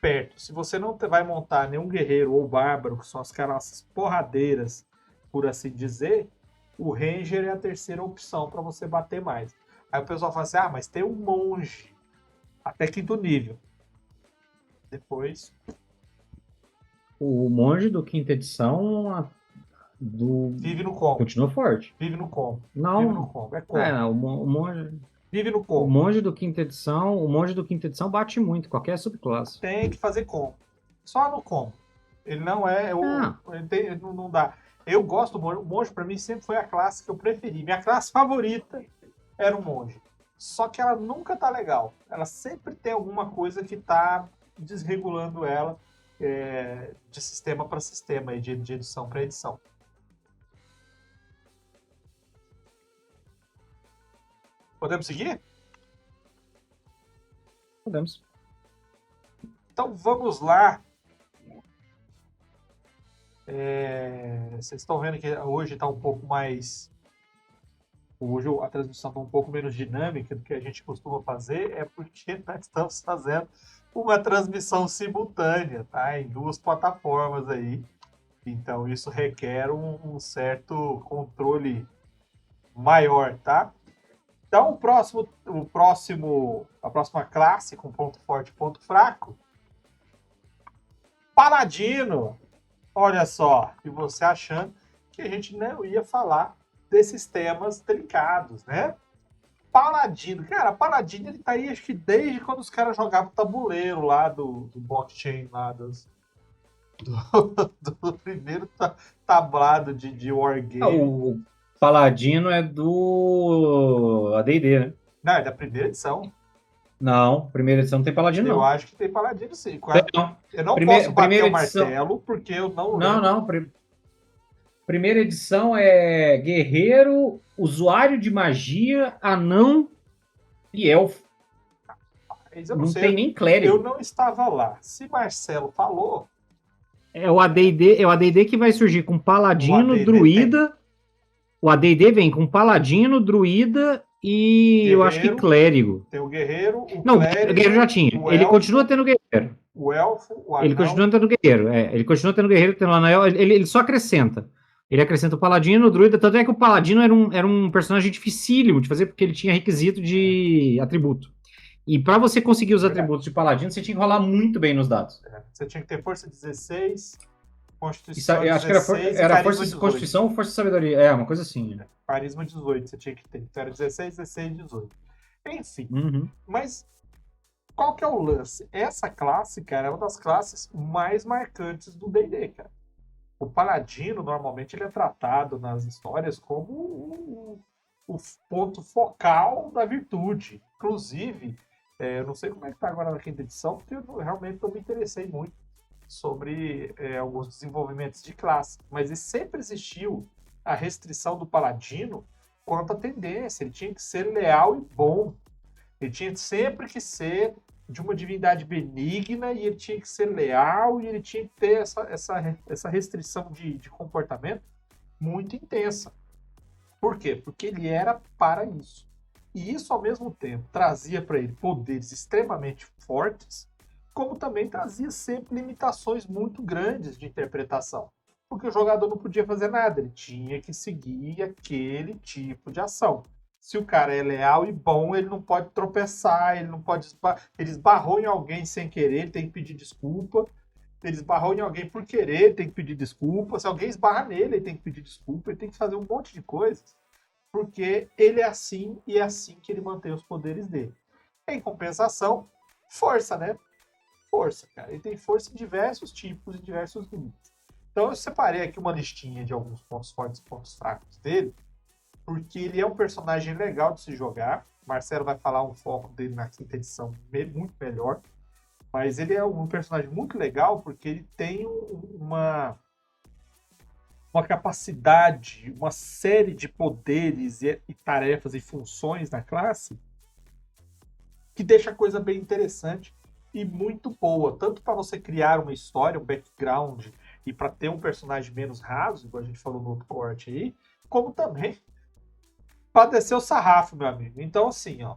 perto. Se você não vai montar nenhum guerreiro ou bárbaro, que são as classes porradeiras, por assim dizer, o Ranger é a terceira opção para você bater mais. Aí o pessoal fala assim, mas tem um monge até 5º nível. Depois... O monge do 5ª edição vive no combo. continua forte. Vive no combo. Não. Vive no combo. É combo. O monge... Vive no combo. O monge do 5ª edição bate muito, qualquer subclasse. Tem que fazer combo. Só no combo. Ele não é... Ele não dá. Eu gosto do monge. O monge, pra mim, sempre foi a classe que eu preferi. Minha classe favorita era o monge. Só que ela nunca tá legal. Ela sempre tem alguma coisa que tá desregulando ela de sistema para sistema, de edição para edição. Podemos seguir? Podemos. Então vamos lá. Vocês estão vendo que hoje está um pouco mais... Hoje a transmissão está um pouco menos dinâmica do que a gente costuma fazer, é porque nós estamos fazendo uma transmissão simultânea, tá? Em 2 plataformas aí. Então isso requer um certo controle maior, tá? Então a próxima classe com ponto forte e ponto fraco, Paladino. Olha só, e você achando que a gente não ia falar desses temas delicados, né? Paladino. Cara, Paladino ele tá aí acho que desde quando os caras jogavam tabuleiro lá do blockchain lá do primeiro tablado de Wargame. O Paladino é do AD&D, né? Não, é da primeira edição. Não, primeira edição não tem Paladino, não. Eu acho que tem Paladino, sim. Não. Eu não posso bater o edição... martelo, porque eu não lembro. Primeira edição é guerreiro, usuário de magia, anão e elfo. Mas eu Não sei, tem nem clérigo. eu não estava lá. Se Marcelo falou, É o AD&D que vai surgir com O paladino, AD&D druida. O AD&D vem com paladino, druida e eu acho que guerreiro, clérigo. tem o guerreiro, o Não, o guerreiro já clérigo, tinha. o Ele elfo, continua tendo guerreiro. o elfo, o Ele anão. continua tendo guerreiro. Ele continua tendo guerreiro, tendo anel. Ele só acrescenta. Ele acrescenta o paladino, o druida. Tanto é que o paladino era um personagem dificílimo de fazer, porque ele tinha requisito de atributo. E para você conseguir os Verdade. atributos de paladino, você tinha que rolar muito bem nos dados. Você tinha que ter força 16, constituição Eu acho que 16 era carisma força de 18. constituição ou força de sabedoria. É, uma coisa assim. Carisma 18 você tinha que ter. Então era 16, 16, 18. Enfim, Uhum. mas qual que é o lance? Essa classe, cara, é uma das classes mais marcantes do D&D, cara. O paladino, normalmente, ele é tratado nas histórias como o ponto focal da virtude. Inclusive, eu não sei como é que tá agora na quinta edição, porque eu realmente não me interessei muito sobre alguns desenvolvimentos de classe. Mas sempre existiu a restrição do paladino quanto à tendência. Ele tinha que ser leal e bom. Ele tinha sempre que ser de uma divindade benigna e ele tinha que ser leal e ele tinha que ter essa restrição de comportamento muito intensa. Por quê? Porque ele era para isso. E isso, ao mesmo tempo, trazia para ele poderes extremamente fortes, como também trazia sempre limitações muito grandes de interpretação. Porque o jogador não podia fazer nada, ele tinha que seguir aquele tipo de ação. Se o cara é leal e bom, ele não pode tropeçar, ele não pode. Ele esbarrou em alguém sem querer, ele tem que pedir desculpa. Ele esbarrou em alguém por querer, ele tem que pedir desculpa. Se alguém esbarra nele, ele tem que pedir desculpa, ele tem que fazer um monte de coisas. Porque ele é assim e é assim que ele mantém os poderes dele. Em compensação, força, né? Força, cara. Ele tem força em diversos tipos, em diversos níveis. Então eu separei aqui uma listinha de alguns pontos fortes e pontos fracos dele, porque ele é um personagem legal de se jogar. Marcelo vai falar um foco dele na quinta edição muito melhor. Mas ele é um personagem muito legal porque ele tem uma capacidade, uma série de poderes e tarefas e funções na classe que deixa a coisa bem interessante e muito boa. Tanto para você criar uma história, um background e para ter um personagem menos raso, igual a gente falou no outro corte aí, como também para descer o sarrafo, meu amigo. Então, assim, ó,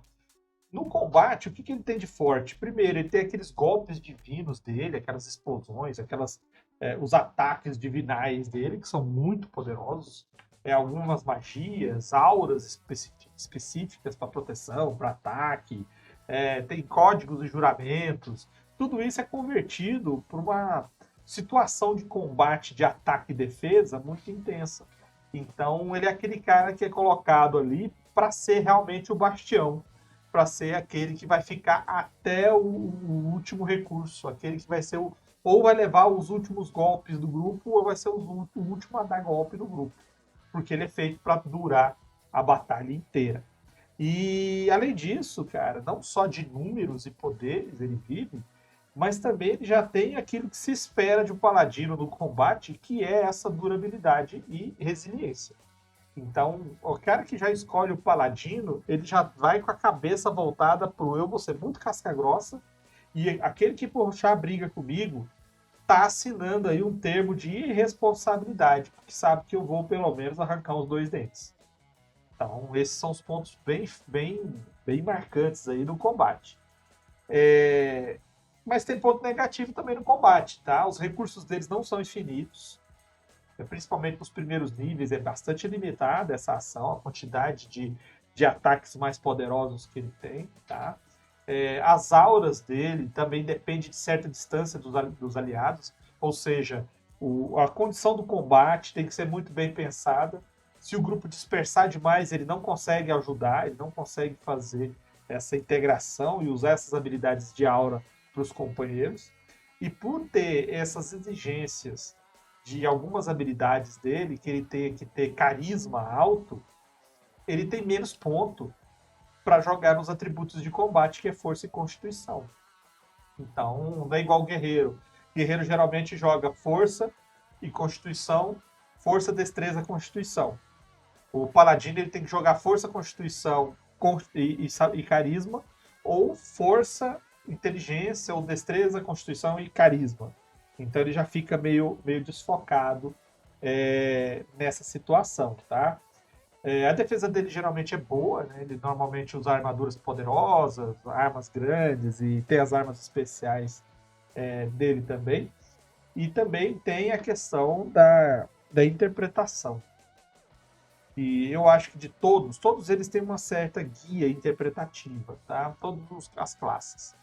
no combate, o que ele tem de forte? Primeiro, ele tem aqueles golpes divinos dele, aquelas explosões, os ataques divinais dele, que são muito poderosos. Algumas magias, auras específicas para proteção, para ataque. Tem códigos e juramentos. Tudo isso é convertido por uma situação de combate, de ataque e defesa muito intensa. Então, ele é aquele cara que é colocado ali para ser realmente o bastião, para ser aquele que vai ficar até o último recurso, aquele que vai ser ou vai levar os últimos golpes do grupo, ou vai ser o último a dar golpe no grupo, porque ele é feito para durar a batalha inteira. E além disso, cara, não só de números e poderes ele vive, mas também ele já tem aquilo que se espera de um paladino no combate, que é essa durabilidade e resiliência. Então, o cara que já escolhe o paladino, ele já vai com a cabeça voltada pro eu vou ser muito casca-grossa, e aquele que puxar a briga comigo tá assinando aí um termo de irresponsabilidade, porque sabe que eu vou pelo menos arrancar os 2 dentes. Então, esses são os pontos bem marcantes aí no combate. Mas tem ponto negativo também no combate, tá? Os recursos deles não são infinitos. Principalmente nos primeiros níveis, é bastante limitada essa ação, a quantidade de ataques mais poderosos que ele tem, tá? As auras dele também depende de certa distância dos aliados, ou seja, a condição do combate tem que ser muito bem pensada. Se o grupo dispersar demais, ele não consegue ajudar, ele não consegue fazer essa integração e usar essas habilidades de aura para os companheiros. E por ter essas exigências de algumas habilidades dele, que ele tem que ter carisma alto, ele tem menos ponto para jogar nos atributos de combate, que é força e constituição. Então, não é igual o guerreiro. O guerreiro geralmente joga força e constituição, força, destreza, constituição. O paladino ele tem que jogar força, constituição e carisma, ou força, inteligência, ou destreza, constituição e carisma. Então ele já fica meio desfocado nessa situação, tá? A defesa dele geralmente é boa, né? Ele normalmente usa armaduras poderosas, armas grandes e tem as armas especiais dele também. E também tem a questão da interpretação. E eu acho que de todos eles têm uma certa guia interpretativa, tá? Todas as classes.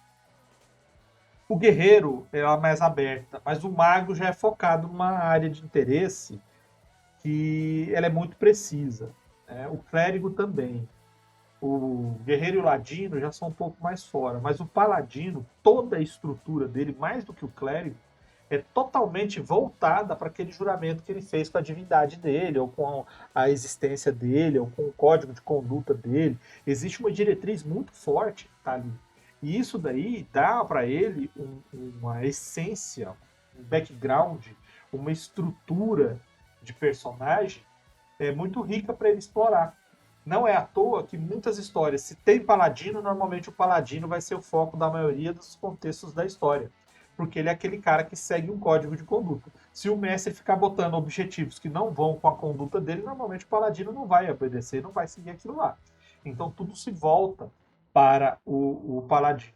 O guerreiro é a mais aberta, mas o mago já é focado numa área de interesse que ela é muito precisa. Né? O clérigo também. O guerreiro e o ladino já são um pouco mais fora, mas o paladino, toda a estrutura dele, mais do que o clérigo, é totalmente voltada para aquele juramento que ele fez com a divindade dele, ou com a existência dele, ou com o código de conduta dele. Existe uma diretriz muito forte que está ali. E isso daí dá para ele uma essência, um background, uma estrutura de personagem muito rica para ele explorar. Não é à toa que muitas histórias, se tem paladino, normalmente o paladino vai ser o foco da maioria dos contextos da história. Porque ele é aquele cara que segue um código de conduta. Se o mestre ficar botando objetivos que não vão com a conduta dele, normalmente o paladino não vai obedecer, não vai seguir aquilo lá. Então tudo se volta para o paladino.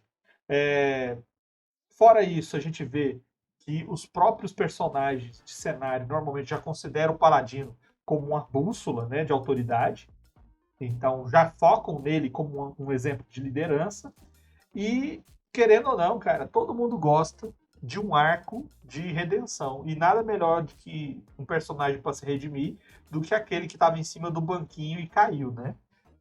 Fora isso, a gente vê que os próprios personagens de cenário normalmente já consideram o paladino como uma bússola, né, de autoridade. Então já focam nele como um exemplo de liderança. E, querendo ou não, cara, todo mundo gosta de um arco de redenção. E nada melhor do que um personagem para se redimir do que aquele que estava em cima do banquinho e caiu, né?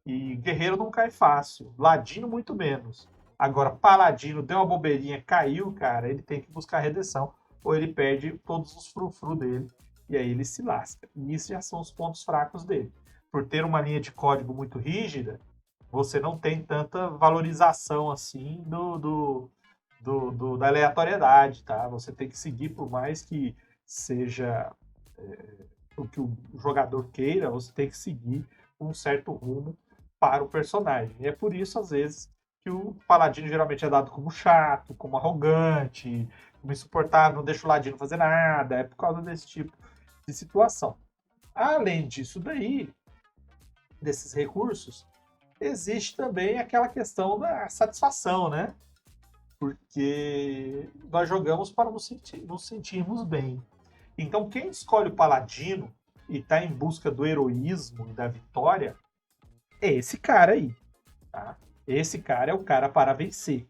E guerreiro não cai fácil, ladino muito menos. Agora, paladino deu uma bobeirinha, caiu, cara, ele tem que buscar redenção, ou ele perde todos os frufru dele, e aí ele se lasca. E isso já são os pontos fracos dele. Por ter uma linha de código muito rígida, você não tem tanta valorização assim da aleatoriedade, tá? Você tem que seguir, por mais que seja o que o jogador queira, você tem que seguir um certo rumo para o personagem. E é por isso, às vezes, que o paladino geralmente é dado como chato, como arrogante, como insuportável, não deixa o ladino fazer nada, é por causa desse tipo de situação. Além disso daí, desses recursos, existe também aquela questão da satisfação, né? Porque nós jogamos para nos sentirmos bem. Então, quem escolhe o paladino e está em busca do heroísmo e da vitória é esse cara aí. Tá? Esse cara é o cara para vencer.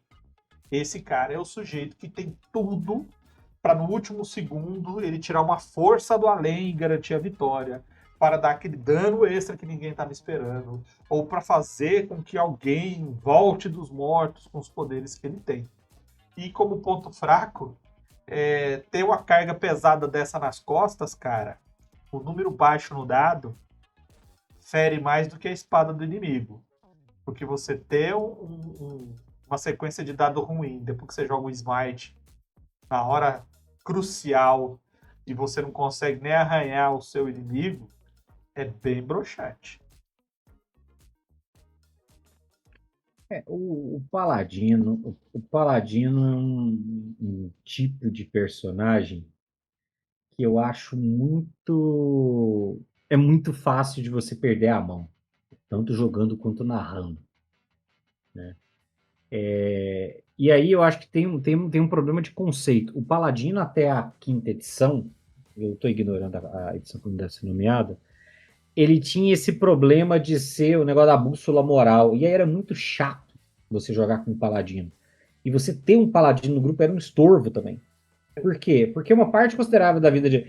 Esse cara é o sujeito que tem tudo para no último segundo ele tirar uma força do além e garantir a vitória, para dar aquele dano extra que ninguém estava esperando, ou para fazer com que alguém volte dos mortos com os poderes que ele tem. E como ponto fraco, ter uma carga pesada dessa nas costas, cara, o número baixo no dado fere mais do que a espada do inimigo. Porque você ter uma sequência de dado ruim, depois que você joga um smite, na hora crucial, e você não consegue nem arranhar o seu inimigo, é bem broxante. O Paladino é um tipo de personagem que eu acho muito... É muito fácil de você perder a mão, tanto jogando quanto narrando. Né? E aí eu acho que tem um problema de conceito. O Paladino, até a 5ª edição, eu estou ignorando a edição que deve ser nomeada, ele tinha esse problema de ser o negócio da bússola moral. E aí era muito chato você jogar com um paladino. E você ter um paladino no grupo era um estorvo também. Por quê? Porque uma parte considerável da vida de...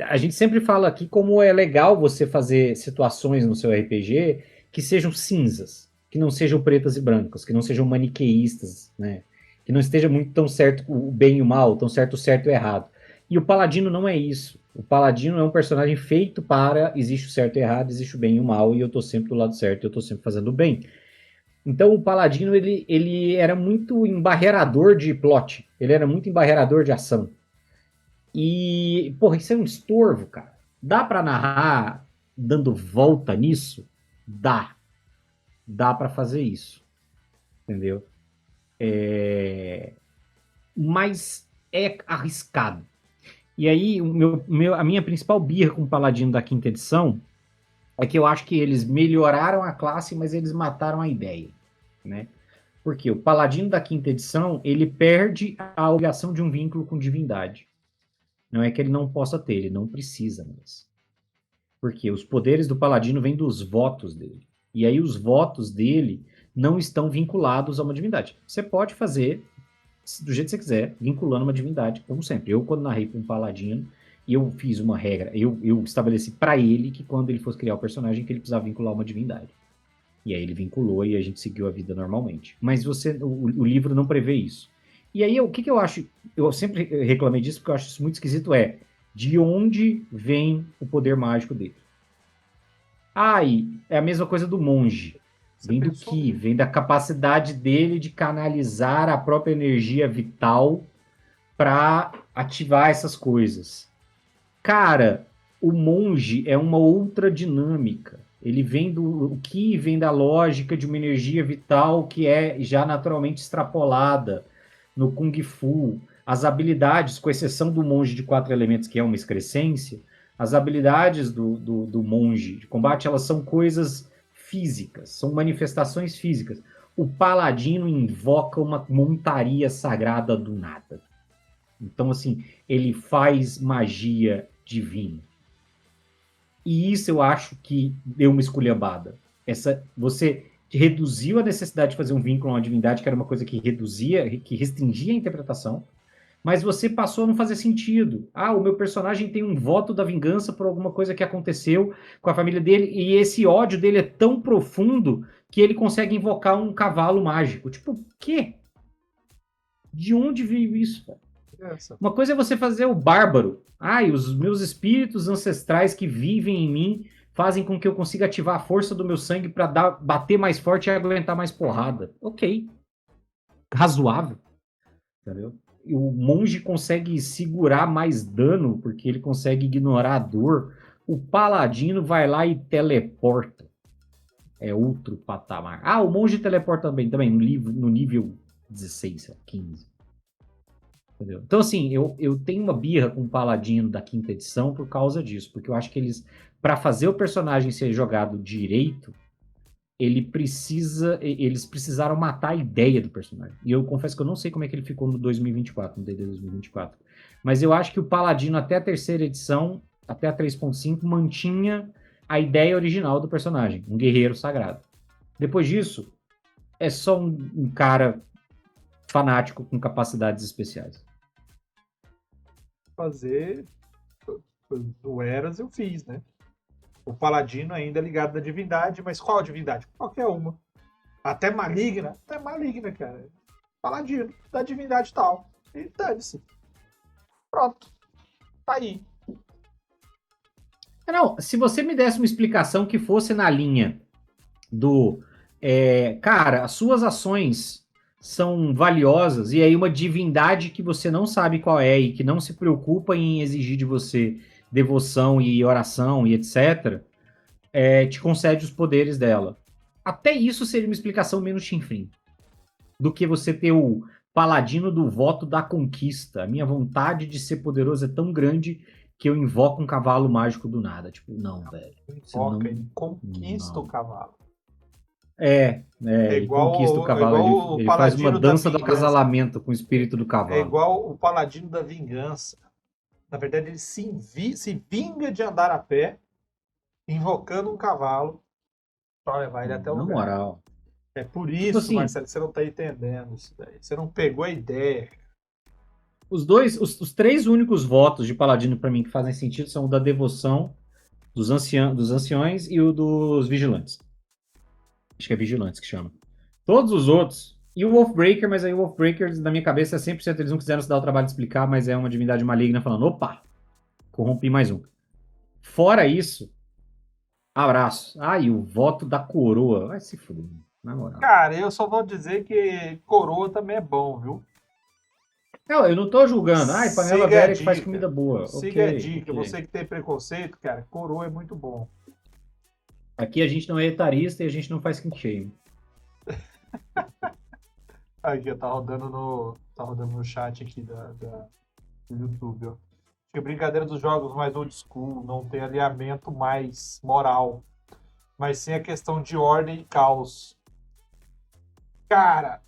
A gente sempre fala aqui como é legal você fazer situações no seu RPG que sejam cinzas, que não sejam pretas e brancas, que não sejam maniqueístas, né? Que não esteja muito tão certo o bem e o mal, tão certo o certo e o errado. E o Paladino não é isso. O Paladino é um personagem feito para... Existe o certo e o errado, existe o bem e o mal, e eu tô sempre do lado certo, eu tô sempre fazendo o bem. Então o Paladino, ele era muito embarreador de plot. Ele era muito embarreador de ação. E, porra, isso é um estorvo, cara. Dá pra narrar dando volta nisso? Dá. Dá pra fazer isso. Entendeu? Mas é arriscado. E aí, a minha principal birra com o Paladino da quinta edição é que eu acho que eles melhoraram a classe, mas eles mataram a ideia, né? Porque o Paladino da quinta edição, ele perde a obrigação de um vínculo com divindade. Não é que ele não possa ter, ele não precisa mais. Porque os poderes do Paladino vêm dos votos dele. E aí os votos dele não estão vinculados a uma divindade. Você pode fazer do jeito que você quiser, vinculando uma divindade, como sempre. Eu, quando narrei para um Paladino, eu fiz uma regra, eu estabeleci para ele que quando ele fosse criar o personagem, que ele precisava vincular uma divindade. E aí ele vinculou e a gente seguiu a vida normalmente. Mas o livro não prevê isso. E aí, o que eu acho... Eu sempre reclamei disso, porque eu acho isso muito esquisito, de onde vem o poder mágico dele? E é a mesma coisa do monge. Vem do Ki, vem da capacidade dele de canalizar a própria energia vital para ativar essas coisas. Cara, o monge é uma outra dinâmica. Ele vem o Ki vem da lógica de uma energia vital que é já naturalmente extrapolada no Kung Fu. As habilidades, com exceção do monge de 4 elementos, que é uma excrescência, as habilidades do monge de combate, elas são coisas físicas, são manifestações físicas. O paladino invoca uma montaria sagrada do nada. Então, assim, ele faz magia divina. E isso eu acho que deu uma esculhambada. Você reduziu a necessidade de fazer um vínculo a uma divindade, que era uma coisa que restringia a interpretação, mas você passou a não fazer sentido. O meu personagem tem um voto da vingança por alguma coisa que aconteceu com a família dele, e esse ódio dele é tão profundo que ele consegue invocar um cavalo mágico. Tipo, o quê? De onde veio isso, cara? Uma coisa é você fazer o bárbaro. Os meus espíritos ancestrais que vivem em mim fazem com que eu consiga ativar a força do meu sangue para bater mais forte e aguentar mais porrada. Ok. Razoável. Entendeu? O monge consegue segurar mais dano porque ele consegue ignorar a dor. O paladino vai lá e teleporta. É outro patamar. O monge teleporta também no nível 16, 15. Entendeu? Então, assim, eu tenho uma birra com o Paladino da quinta edição por causa disso, porque eu acho que eles, para fazer o personagem ser jogado direito, eles precisaram matar a ideia do personagem. E eu confesso que eu não sei como é que ele ficou no 2024, no D&D 2024. Mas eu acho que o Paladino, até a terceira edição, até a 3.5, mantinha a ideia original do personagem, um guerreiro sagrado. Depois disso, é só um cara fanático com capacidades especiais. Fazer do Eras eu fiz, né? O Paladino ainda é ligado na divindade, mas qual divindade? Qualquer uma. Até maligna, cara. Paladino, da divindade tal. E dane-se. Pronto. Tá aí. Não, se você me desse uma explicação que fosse na linha do... cara, as suas ações são valiosas, e aí uma divindade que você não sabe qual é e que não se preocupa em exigir de você devoção e oração e etc., te concede os poderes dela. Até isso seria uma explicação menos chinfrim do que você ter o paladino do voto da conquista. A minha vontade de ser poderoso é tão grande que eu invoco um cavalo mágico do nada. Tipo, não, velho. Ele conquista o cavalo. Ele conquista o cavalo. Ele faz uma dança do acasalamento com o espírito do cavalo. É igual o paladino da vingança. Na verdade, ele se vinga de andar a pé, invocando um cavalo para levar ele até o lugar. Na moral. É por isso, assim, Marcelo, que você não tá entendendo isso daí. Você não pegou a ideia. Os 3 únicos votos de paladino para mim que fazem sentido são o da devoção, dos anciões e o dos vigilantes. Acho que é vigilantes que chama. Todos os outros, e o Wolfbreaker, mas aí o Wolfbreaker, na minha cabeça, é 100%, eles não quiseram se dar o trabalho de explicar, mas é uma divindade maligna falando, opa, corrompi mais um. Fora isso, abraço. E o voto da coroa, vai se fuder, na moral. Cara, eu só vou dizer que coroa também é bom, viu? Não, eu não tô julgando. Ai, panela Siga a velha que faz dica. comida boa. Siga a Ok, dica. ok. Você que tem preconceito, cara, coroa é muito bom. Aqui a gente não é etarista e a gente não faz kink shame. Aqui, ó, tá rodando no chat aqui do YouTube, ó. Acho que a brincadeira dos jogos mais old school não tem alinhamento mais moral, mas sim a questão de ordem e caos. Cara,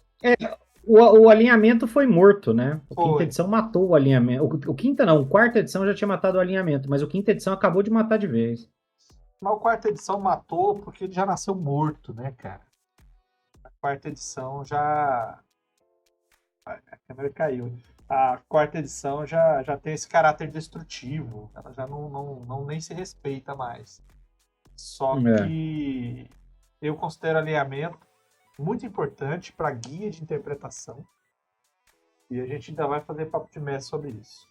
O alinhamento foi morto, né? O quinta foi. edição matou o alinhamento. O quinta não, o quarta edição já tinha matado o alinhamento, mas o quinta edição acabou de matar de vez. Mas a quarta edição matou porque ele já nasceu morto, né, cara? A quarta edição já. A câmera caiu. A quarta edição já tem esse caráter destrutivo. Ela já não nem se respeita mais. Só É. que eu considero alinhamento muito importante para guia de interpretação. E a gente ainda vai fazer papo de mestre sobre isso.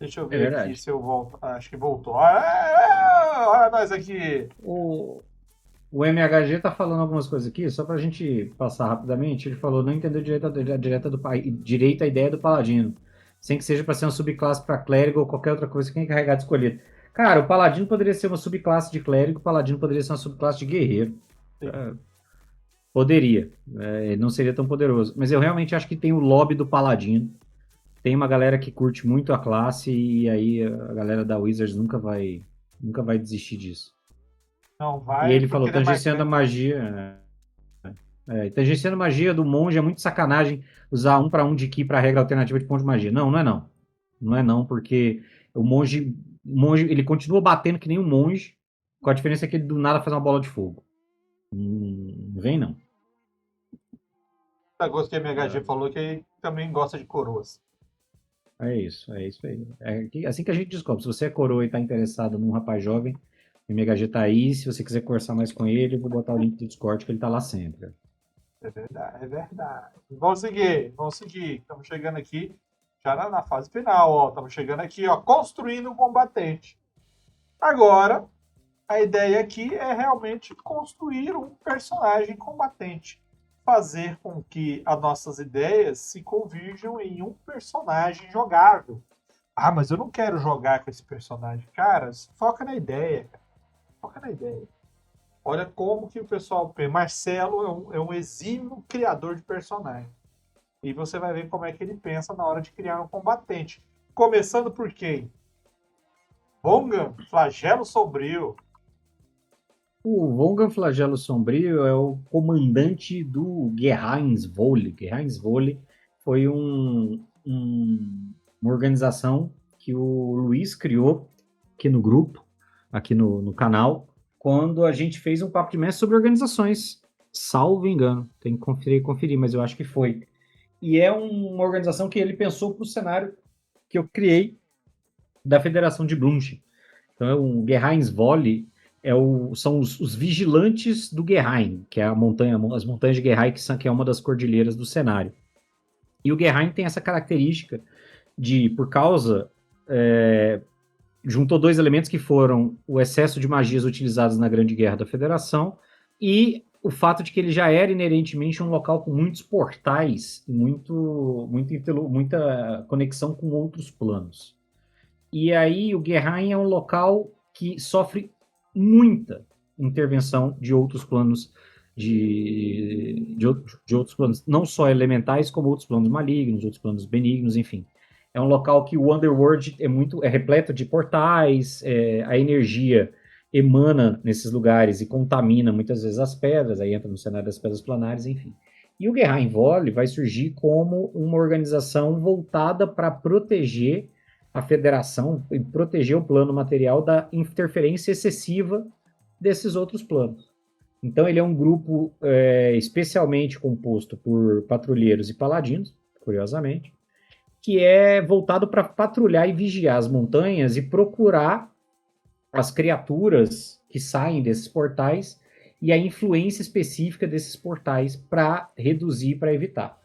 Deixa eu É ver aqui verdade. se eu volto. Acho que voltou. Olha nós aqui. O MHG tá falando algumas coisas aqui, só pra gente passar rapidamente. Ele falou, não entendeu direito a ideia do paladino. Sem que seja pra ser uma subclasse pra clérigo ou qualquer outra coisa que é encarregado de escolher. Cara, o paladino poderia ser uma subclasse de clérigo, o paladino poderia ser uma subclasse de guerreiro. Poderia. Não seria tão poderoso. Mas eu realmente acho que tem o lobby do paladino. Tem uma galera que curte muito a classe e aí a galera da Wizards nunca vai desistir disso. Não E vai ele porque falou, ele é tangenciando a marcante. magia. Tangenciando a magia do monge é muito sacanagem usar 1 para 1 de ki para regra alternativa de ponto de magia. Não, não é não. Não é não, porque o monge ele continua batendo que nem um monge, com a diferença que ele do nada faz uma bola de fogo. Não vem não. A coisa que a MHG falou que ele também gosta de coroas. É isso aí. Assim que a gente descobre. Se você é coroa e está interessado num rapaz jovem, o MHG tá aí. Se você quiser conversar mais com ele, eu vou botar o link do Discord que ele tá lá sempre. É verdade, é verdade. Vamos seguir, vamos seguir. Estamos chegando aqui já na fase final, ó. Estamos chegando aqui, ó, construindo o combatente. Agora, a ideia aqui é realmente construir um personagem combatente. Fazer com que as nossas ideias se convirjam em um personagem jogável. Ah, mas eu não quero jogar com esse personagem. Cara, foca na ideia, cara. Foca na ideia. Olha como que o pessoal... Marcelo é um exímio criador de personagem. E você vai ver como é que ele pensa na hora de criar um combatente. Começando por quem? Vongan, Flagelo Sombrio. O Vongan Flagelo Sombrio é o comandante do Geheimnisvolle. Geheimnisvolle foi uma organização que o Luiz criou aqui no grupo, aqui no canal, quando a gente fez um papo de mestre sobre organizações. Salvo engano, tem que conferir, mas eu acho que foi. E é uma organização que ele pensou para o cenário que eu criei da Federação de Blumchen. Então, o Geheimnisvolle são os vigilantes do Geheim, que é as montanhas de Geheim, que é uma das cordilheiras do cenário. E o Geheim tem essa característica de, por causa... juntou 2 elementos que foram o excesso de magias utilizadas na Grande Guerra da Federação e o fato de que ele já era inerentemente um local com muitos portais e muita conexão com outros planos. E aí o Geheim é um local que sofre muita intervenção de outros planos, de outros planos, não só elementais, como outros planos malignos, outros planos benignos, enfim. É um local que o Underworld é repleto de portais, a energia emana nesses lugares e contamina muitas vezes as pedras, aí entra no cenário das pedras planares, enfim. E o Geheimvolle vai surgir como uma organização voltada para proteger a federação e proteger o plano material da interferência excessiva desses outros planos. Então ele é um grupo especialmente composto por patrulheiros e paladinos, curiosamente, que é voltado para patrulhar e vigiar as montanhas e procurar as criaturas que saem desses portais e a influência específica desses portais para reduzir, para evitar.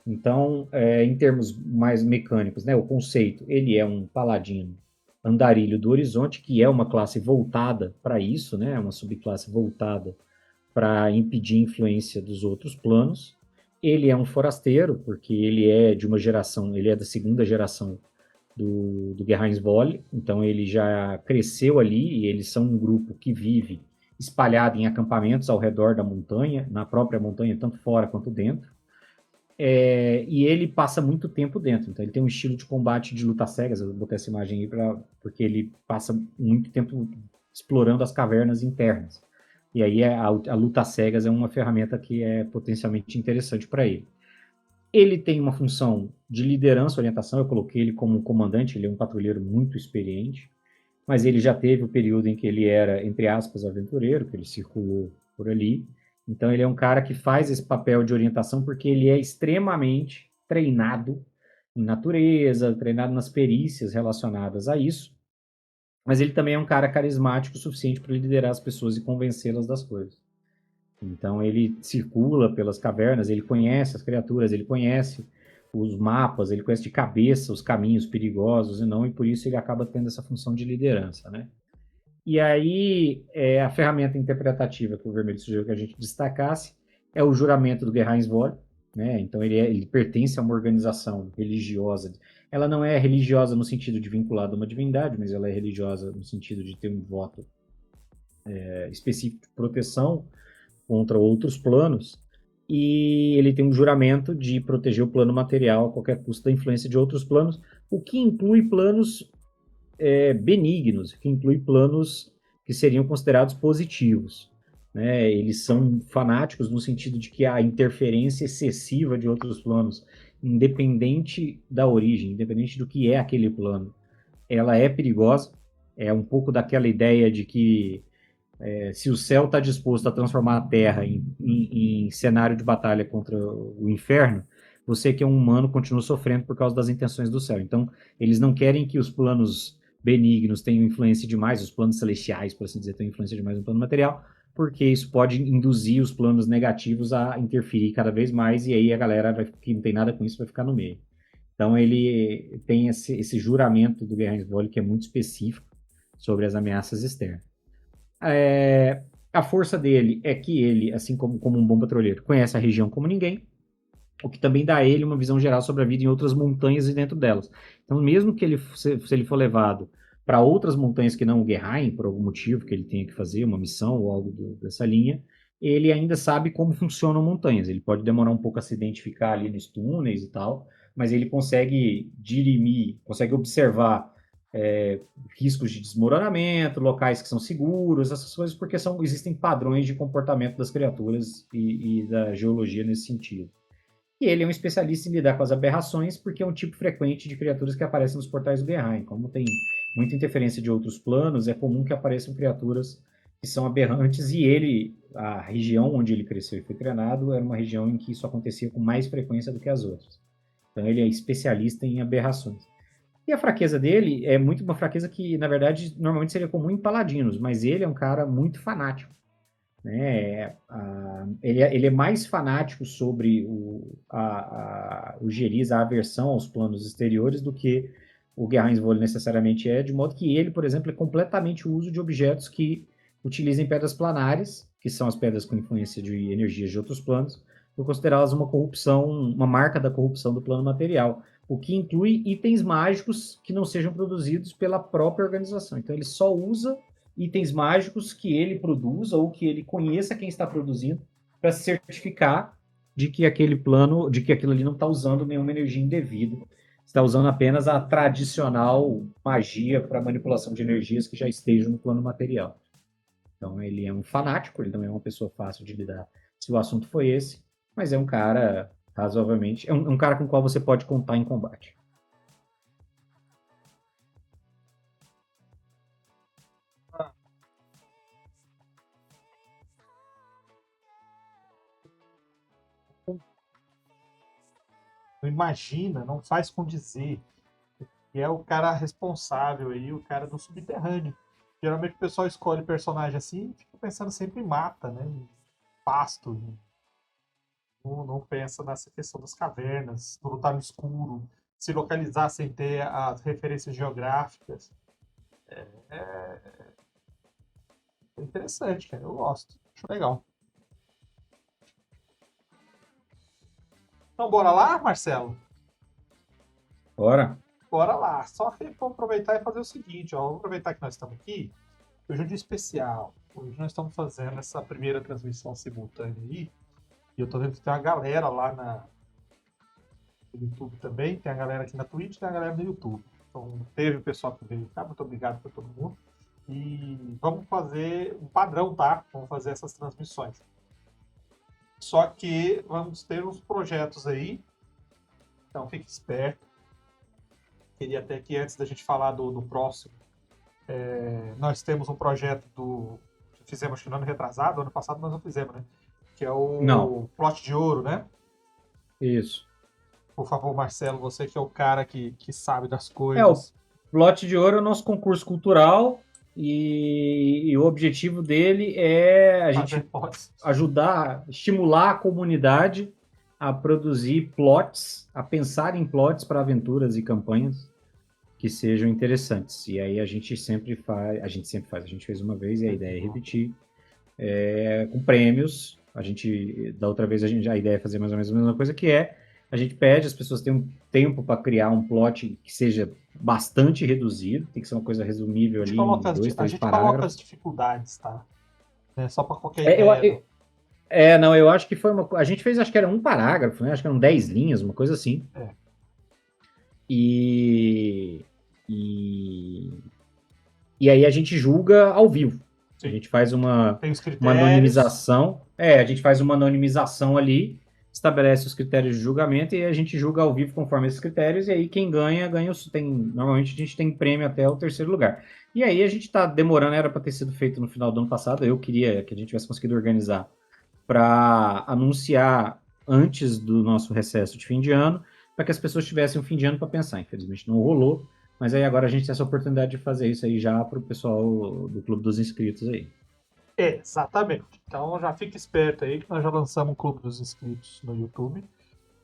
Então, em termos mais mecânicos, né, o conceito, ele é um paladino andarilho do horizonte, que é uma classe voltada para isso, né, uma subclasse voltada para impedir a influência dos outros planos. Ele é um forasteiro, porque ele é de uma geração, ele é da segunda geração do Geheimnisvolle, então ele já cresceu ali e eles são um grupo que vive espalhado em acampamentos ao redor da montanha, na própria montanha, tanto fora quanto dentro. E ele passa muito tempo dentro, então ele tem um estilo de combate de luta cegas, eu vou botar essa imagem aí porque ele passa muito tempo explorando as cavernas internas. E aí a luta cegas é uma ferramenta que é potencialmente interessante para ele. Ele tem uma função de liderança, orientação, eu coloquei ele como um comandante, ele é um patrulheiro muito experiente, mas ele já teve o período em que ele era, entre aspas, aventureiro, que ele circulou por ali. Então ele é um cara que faz esse papel de orientação porque ele é extremamente treinado em natureza, treinado nas perícias relacionadas a isso, mas ele também é um cara carismático o suficiente para liderar as pessoas e convencê-las das coisas. Então ele circula pelas cavernas, ele conhece as criaturas, ele conhece os mapas, ele conhece de cabeça os caminhos perigosos e por isso ele acaba tendo essa função de liderança, né? E aí a ferramenta interpretativa que o Vermelho sugeriu que a gente destacasse é o juramento do Geheimnisvolle, né? Então ele pertence a uma organização religiosa. Ela não é religiosa no sentido de vinculada a uma divindade, mas ela é religiosa no sentido de ter um voto específico de proteção contra outros planos, e ele tem um juramento de proteger o plano material a qualquer custo da influência de outros planos, o que inclui planos benignos, que inclui planos que seriam considerados positivos. Né? Eles são fanáticos no sentido de que a interferência excessiva de outros planos, independente da origem, independente do que é aquele plano, ela é perigosa. É um pouco daquela ideia de que se o céu está disposto a transformar a Terra em cenário de batalha contra o inferno, você que é um humano continua sofrendo por causa das intenções do céu. Então, eles não querem que os planos benignos tenham influência demais, os planos celestiais, por assim dizer, tenham influência demais no plano material, porque isso pode induzir os planos negativos a interferir cada vez mais, e aí a galera que não tem nada com isso vai ficar no meio. Então, ele tem esse juramento do Geheimnisvolle que é muito específico sobre as ameaças externas. A força dele é que ele, assim como um bom patrulheiro, conhece a região como ninguém, o que também dá a ele uma visão geral sobre a vida em outras montanhas e dentro delas. Então, mesmo que se ele for levado para outras montanhas que não o Geheim, por algum motivo que ele tenha que fazer, uma missão ou algo dessa linha, ele ainda sabe como funcionam montanhas. Ele pode demorar um pouco a se identificar ali nos túneis e tal, mas ele consegue dirimir, consegue observar riscos de desmoronamento, locais que são seguros, essas coisas, porque existem padrões de comportamento das criaturas e da geologia nesse sentido. E ele é um especialista em lidar com as aberrações, porque é um tipo frequente de criaturas que aparecem nos portais do Geheim. Como tem muita interferência de outros planos, é comum que apareçam criaturas que são aberrantes, e a região onde ele cresceu e foi treinado, era uma região em que isso acontecia com mais frequência do que as outras. Então ele é especialista em aberrações. E a fraqueza dele é muito uma fraqueza que, na verdade, normalmente seria comum em paladinos, mas ele é um cara muito fanático. Né? Ele é mais fanático sobre o Geriz, a aversão aos planos exteriores, do que o Geheimnisvolle necessariamente é, de modo que ele, por exemplo, é completamente o uso de objetos que utilizem pedras planares, que são as pedras com influência de energias de outros planos, por considerá-las uma corrupção, uma marca da corrupção do plano material, o que inclui itens mágicos que não sejam produzidos pela própria organização. Então ele só usa itens mágicos que ele produza ou que ele conheça quem está produzindo, para se certificar de que de que aquilo ali não está usando nenhuma energia indevida, está usando apenas a tradicional magia para manipulação de energias que já estejam no plano material. Então ele é um fanático, ele não é uma pessoa fácil de lidar se o assunto foi esse, mas é um cara razoavelmente, um cara com o qual você pode contar em combate. Não imagina, não faz condizer. Que é o cara responsável aí, o cara do subterrâneo. Geralmente o pessoal escolhe personagem assim e fica pensando sempre em mata, né? Em pasto. Né? Não pensa nessa questão das cavernas, do lutar no escuro, se localizar sem ter as referências geográficas. É interessante, cara. Eu gosto. Acho legal. Então bora lá, Marcelo? Bora. Bora lá. Só que vamos aproveitar e fazer o seguinte, ó. Vamos aproveitar que nós estamos aqui. Hoje é um dia especial. Hoje nós estamos fazendo essa primeira transmissão simultânea aí. E eu tô vendo que tem uma galera lá no YouTube também. Tem a galera aqui na Twitch e tem a galera no YouTube. Então teve o pessoal que veio cá. Muito obrigado para todo mundo. E vamos fazer um padrão, tá? Vamos fazer essas transmissões. Só que vamos ter uns projetos aí. Então fique esperto. Queria até que antes da gente falar do próximo, nós temos um projeto que fizemos acho que no ano retrasado, ano passado nós não fizemos, né? Que é o Plot de Ouro, né? Isso. Por favor, Marcelo, você que é o cara que sabe das coisas. O Plot de Ouro é o nosso concurso cultural e o objetivo dele é a gente ajudar, estimular a comunidade a produzir plots, a pensar em plots para aventuras e campanhas que sejam interessantes. E aí a gente fez uma vez e a ideia é repetir com prêmios. Da outra vez a ideia é fazer mais ou menos a mesma coisa, que é a gente pede, as pessoas têm um tempo para criar um plot que seja bastante reduzido, tem que ser uma coisa resumível ali em 2, 3 parágrafos. A gente coloca as dificuldades, tá? Só para qualquer ideia. Eu acho que foi a gente fez, acho que era um parágrafo, né? Acho que eram 10 linhas, uma coisa assim. E aí a gente julga ao vivo. Sim. A gente faz uma anonimização. A gente faz uma anonimização ali, estabelece os critérios de julgamento e a gente julga ao vivo conforme esses critérios. E aí quem ganha. Normalmente a gente tem prêmio até o 3º lugar. E aí a gente está demorando, era para ter sido feito no final do ano passado. Eu queria que a gente tivesse conseguido organizar para anunciar antes do nosso recesso de fim de ano, para que as pessoas tivessem um fim de ano para pensar. Infelizmente não rolou, mas aí agora a gente tem essa oportunidade de fazer isso aí já para o pessoal do Clube dos Inscritos aí. Exatamente. Então já fique esperto aí que nós já lançamos o Clube dos Inscritos no YouTube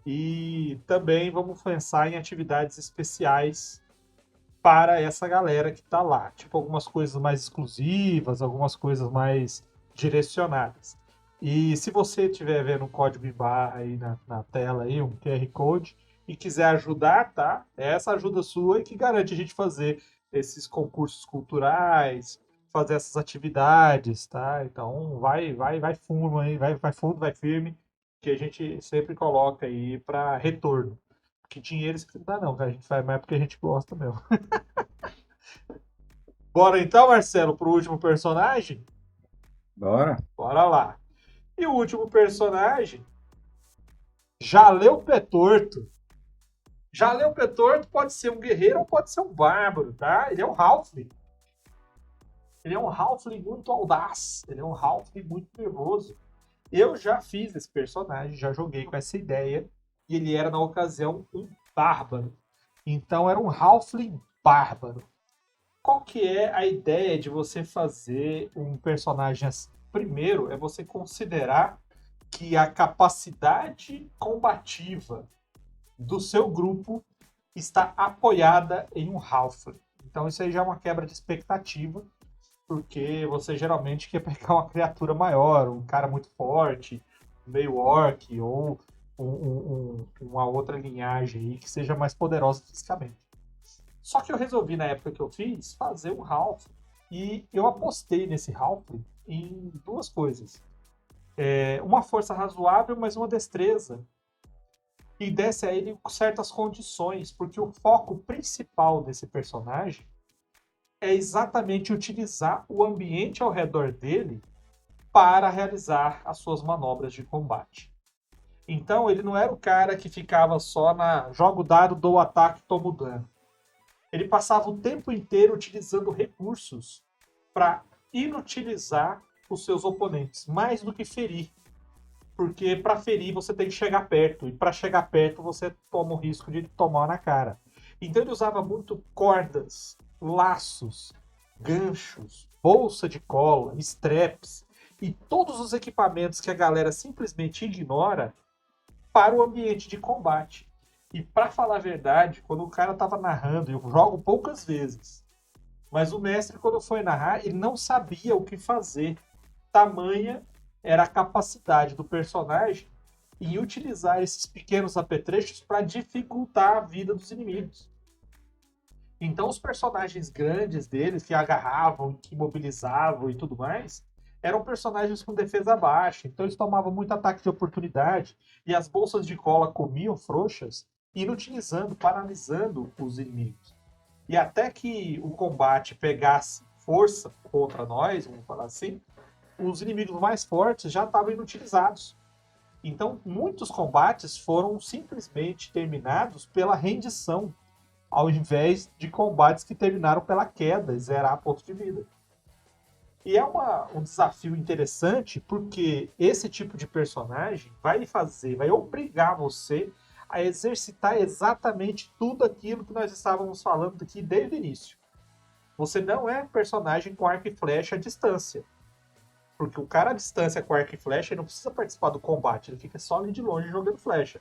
e também vamos pensar em atividades especiais para essa galera que está lá. Tipo algumas coisas mais exclusivas, algumas coisas mais direcionadas. E se você estiver vendo um código de barra aí na tela, aí, um QR Code, e quiser ajudar, tá? É essa ajuda sua que garante a gente fazer esses concursos culturais, fazer essas atividades, tá? Então vai fundo aí, vai fundo, vai firme, que a gente sempre coloca aí para retorno. Porque dinheiro isso não dá não, cara. A gente faz mais porque a gente gosta mesmo. Bora então, Marcelo, pro último personagem? Bora lá. E o último personagem, Jaleu Petorto. Jaleu Petorto pode ser um guerreiro ou pode ser um bárbaro, tá? Ele é um halfling. Ele é um halfling muito audaz. Ele é um halfling muito nervoso. Eu já fiz esse personagem, já joguei com essa ideia. E ele era, na ocasião, um bárbaro. Então era um halfling bárbaro. Qual que é a ideia de você fazer um personagem assim? Primeiro, é você considerar que a capacidade combativa do seu grupo está apoiada em um halfling. Então isso aí já é uma quebra de expectativa, porque você geralmente quer pegar uma criatura maior, um cara muito forte, meio orc, ou uma outra linhagem aí que seja mais poderosa fisicamente. Só que eu resolvi, na época que eu fiz, fazer um halfling. E eu apostei nesse halfling em 2 coisas. Uma força razoável, mas uma destreza. E desse a ele certas condições, porque o foco principal desse personagem é exatamente utilizar o ambiente ao redor dele para realizar as suas manobras de combate. Então ele não era o cara que ficava só na jogo dado, dou ataque, tomo dano. Ele passava o tempo inteiro utilizando recursos para inutilizar os seus oponentes, mais do que ferir. Porque para ferir você tem que chegar perto, e para chegar perto você toma o risco de tomar na cara. Então ele usava muito cordas, laços, ganchos, bolsa de cola, straps e todos os equipamentos que a galera simplesmente ignora para o ambiente de combate. E para falar a verdade, quando o cara tava narrando, eu jogo poucas vezes, mas o mestre, quando foi narrar, ele não sabia o que fazer. Tamanha era a capacidade do personagem em utilizar esses pequenos apetrechos para dificultar a vida dos inimigos. Então os personagens grandes deles, que agarravam, que imobilizavam e tudo mais, eram personagens com defesa baixa. Então eles tomavam muito ataque de oportunidade e as bolsas de cola comiam frouxas, inutilizando, paralisando os inimigos. E até que o combate pegasse força contra nós, vamos falar assim, os inimigos mais fortes já estavam inutilizados. Então, muitos combates foram simplesmente terminados pela rendição, ao invés de combates que terminaram pela queda e zerar ponto de vida. E é um desafio interessante, porque esse tipo de personagem vai obrigar você a exercitar exatamente tudo aquilo que nós estávamos falando aqui desde o início. Você não é personagem com arco e flecha à distância. Porque o cara à distância com arco e flecha ele não precisa participar do combate, ele fica só ali de longe jogando flecha.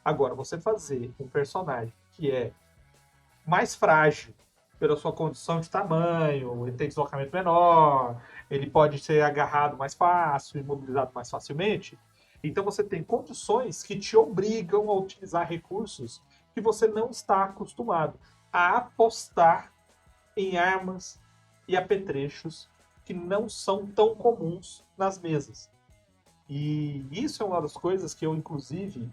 Agora, você fazer um personagem que é mais frágil pela sua condição de tamanho, ele tem deslocamento menor, ele pode ser agarrado mais fácil, imobilizado mais facilmente. Então você tem condições que te obrigam a utilizar recursos que você não está acostumado a apostar em armas e apetrechos que não são tão comuns nas mesas. E isso é uma das coisas que eu, inclusive,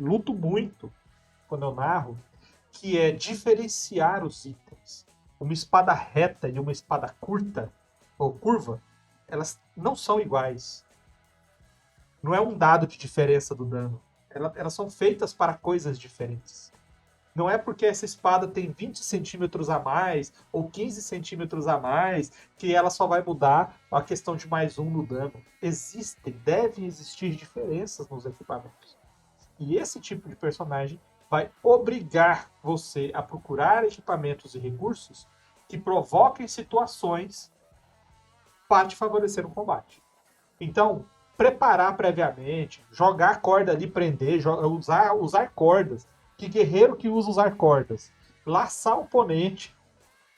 luto muito quando eu narro, que é diferenciar os itens. Uma espada reta e uma espada curta, ou curva, elas não são iguais. Não é um dado de diferença do dano. Elas são feitas para coisas diferentes. Não é porque essa espada tem 20 centímetros a mais ou 15 centímetros a mais que ela só vai mudar a questão de mais um no dano. Devem existir diferenças nos equipamentos. E esse tipo de personagem vai obrigar você a procurar equipamentos e recursos que provoquem situações para te favorecer no combate. Então, preparar previamente, jogar corda ali, prender, usar cordas. Que guerreiro que usa usar cordas? Laçar o oponente,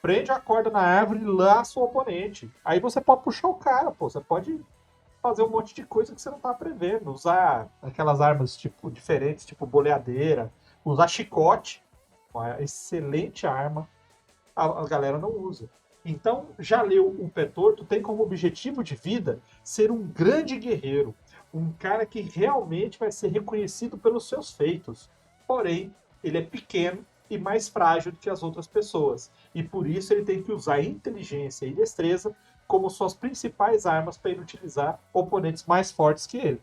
prende a corda na árvore e laça o oponente. Aí você pode puxar o cara, pô. Você pode fazer um monte de coisa que você não tá prevendo. Usar aquelas armas tipo diferentes, tipo boleadeira. Usar chicote, uma excelente arma. A galera não usa. Então, já leu o Pé Torto tem como objetivo de vida ser um grande guerreiro. Um cara que realmente vai ser reconhecido pelos seus feitos. Porém, ele é pequeno e mais frágil do que as outras pessoas. E por isso ele tem que usar inteligência e destreza como suas principais armas para ele utilizar oponentes mais fortes que ele.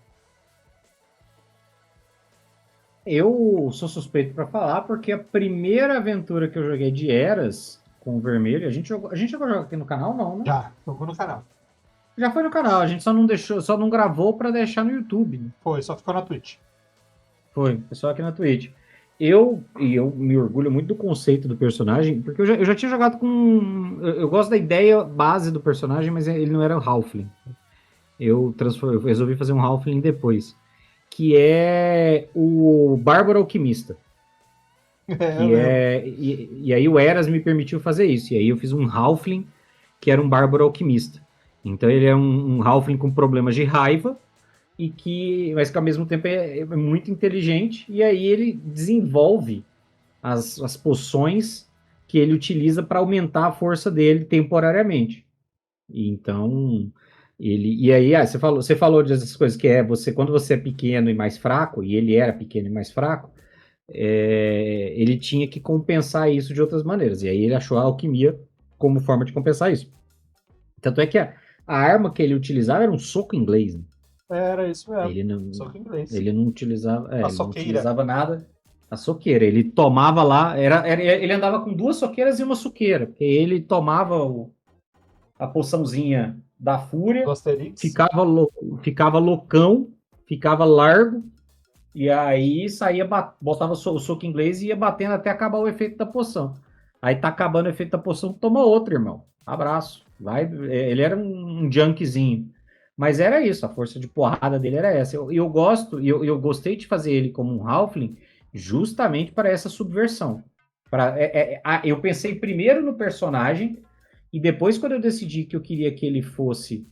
Eu sou suspeito para falar porque a primeira aventura que eu joguei de Eras com o Vermelho, a gente chegou a jogar aqui no canal, não, né? Já, jogou no canal. Já foi no canal, a gente só não gravou para deixar no YouTube. Né? Foi, só ficou na Twitch. Foi, pessoal aqui na Twitch. Eu me orgulho muito do conceito do personagem, porque eu já tinha jogado com... Eu gosto da ideia base do personagem, mas ele não era o Halfling. Eu resolvi fazer um Halfling depois. Que é o Bárbaro Alquimista. E aí o Eras me permitiu fazer isso. E aí eu fiz um Halfling, que era um Bárbaro Alquimista. Então ele é um Halfling com problemas de raiva, mas que ao mesmo tempo é muito inteligente, e aí ele desenvolve as poções que ele utiliza para aumentar a força dele temporariamente. Então, e aí você falou dessas coisas que quando você é pequeno e mais fraco, e ele era pequeno e mais fraco, ele tinha que compensar isso de outras maneiras, e aí ele achou a alquimia como forma de compensar isso. Tanto é que a arma que ele utilizava era um soco inglês, né? Era isso mesmo. Ele não utilizava, não utilizava nada. A soqueira. Ele tomava lá. Ele andava com 2 soqueiras e uma soqueira. Porque ele tomava a poçãozinha da fúria. Ficava loucão. Ficava largo. E aí saía, botava o soco inglês e ia batendo até acabar o efeito da poção. Aí tá acabando o efeito da poção, toma outro, irmão. Abraço. Ele era um junkzinho. Mas era isso, a força de porrada dele era essa. Eu gostei de fazer ele como um Halfling justamente para essa subversão. Eu pensei primeiro no personagem e depois, quando eu decidi que eu queria que ele fosse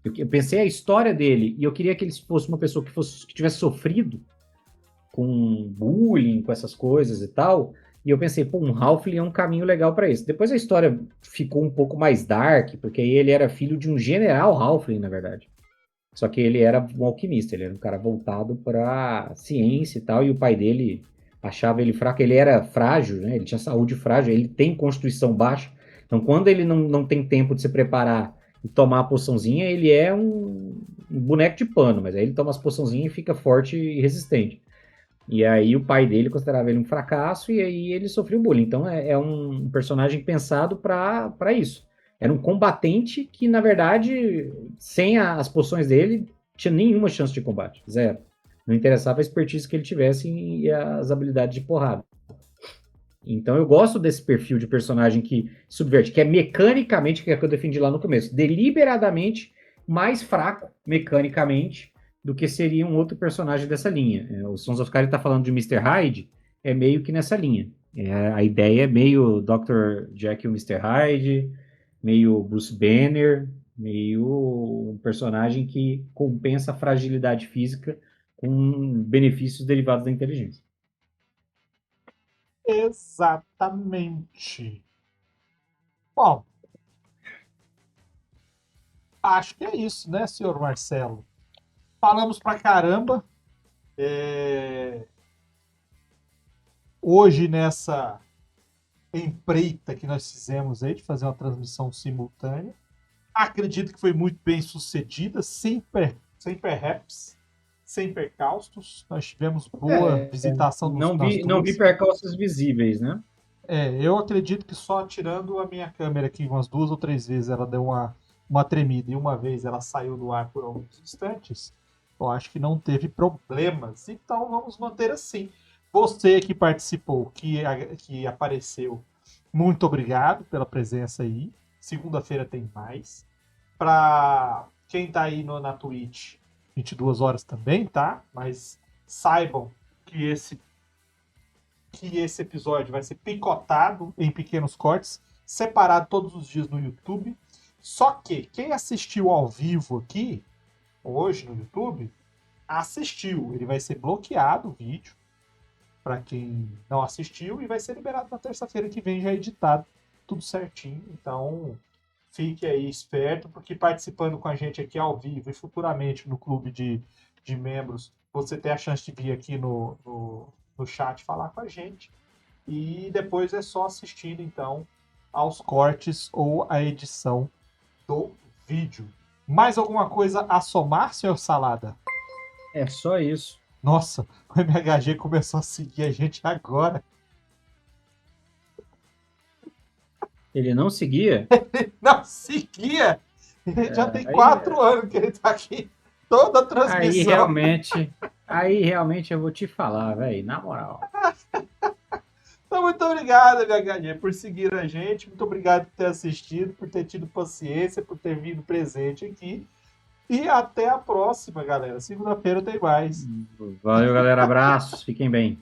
Eu pensei a história dele e eu queria que ele fosse uma pessoa que tivesse sofrido com bullying, com essas coisas e tal. E eu pensei, pô, um Halfling é um caminho legal para isso. Depois a história ficou um pouco mais dark, porque aí ele era filho de um general Halfling, na verdade. Só que ele era um alquimista, ele era um cara voltado para ciência e tal, e o pai dele achava ele fraco, ele era frágil, né? Ele tinha saúde frágil, ele tem constituição baixa. Então, quando ele não tem tempo de se preparar e tomar a poçãozinha, ele é um boneco de pano, mas aí ele toma as poçãozinhas e fica forte e resistente. E aí o pai dele considerava ele um fracasso e aí ele sofreu bullying. Então é um personagem pensado para isso. Era um combatente que, na verdade, sem as poções dele, tinha nenhuma chance de combate. Zero. Não interessava a expertise que ele tivesse e as habilidades de porrada. Então eu gosto desse perfil de personagem que subverte, que é mecanicamente, que é o que eu defendi lá no começo, deliberadamente mais fraco mecanicamente do que seria um outro personagem dessa linha. O Sons of Kari está falando de Mr. Hyde, é meio que nessa linha. A ideia é meio Dr. Jekyll e Mr. Hyde, meio Bruce Banner, meio um personagem que compensa a fragilidade física com benefícios derivados da inteligência. Exatamente. Bom, acho que é isso, né, senhor Marcelo? Falamos pra caramba. Hoje, nessa empreita que nós fizemos aí, de fazer uma transmissão simultânea, acredito que foi muito bem sucedida, sem perhaps, sem percalços. Nós tivemos boa visitação das duas. Não vi percalços visíveis, né? Eu acredito que só tirando a minha câmera aqui umas 2 ou 3 vezes ela deu uma tremida e uma vez ela saiu do ar por alguns instantes, eu acho que não teve problemas. Então vamos manter assim. Você que participou, que apareceu, muito obrigado pela presença aí. Segunda-feira tem mais. Para quem tá aí na Twitch, 22 horas também, tá? Mas saibam que esse episódio vai ser picotado em pequenos cortes, separado todos os dias no YouTube. Só que quem assistiu ao vivo aqui, hoje no YouTube, assistiu. Ele vai ser bloqueado o vídeo, para quem não assistiu, e vai ser liberado na terça-feira que vem, já editado, tudo certinho. Então, fique aí esperto, porque participando com a gente aqui ao vivo e futuramente no clube de membros, você tem a chance de vir aqui no chat falar com a gente. E depois é só assistindo, então, aos cortes ou a edição do vídeo. Mais alguma coisa a somar, senhor Salada? É só isso. Nossa, o MHG começou a seguir a gente agora. Ele não seguia? Ele não seguia! Ele já tem 4 anos que ele tá aqui. Toda a transmissão. Aí realmente eu vou te falar, velho, na moral. Então, muito obrigado, MHG, por seguir a gente. Muito obrigado por ter assistido, por ter tido paciência, por ter vindo presente aqui. E até a próxima, galera. Segunda-feira tem mais. Valeu, galera. Abraços. Fiquem bem.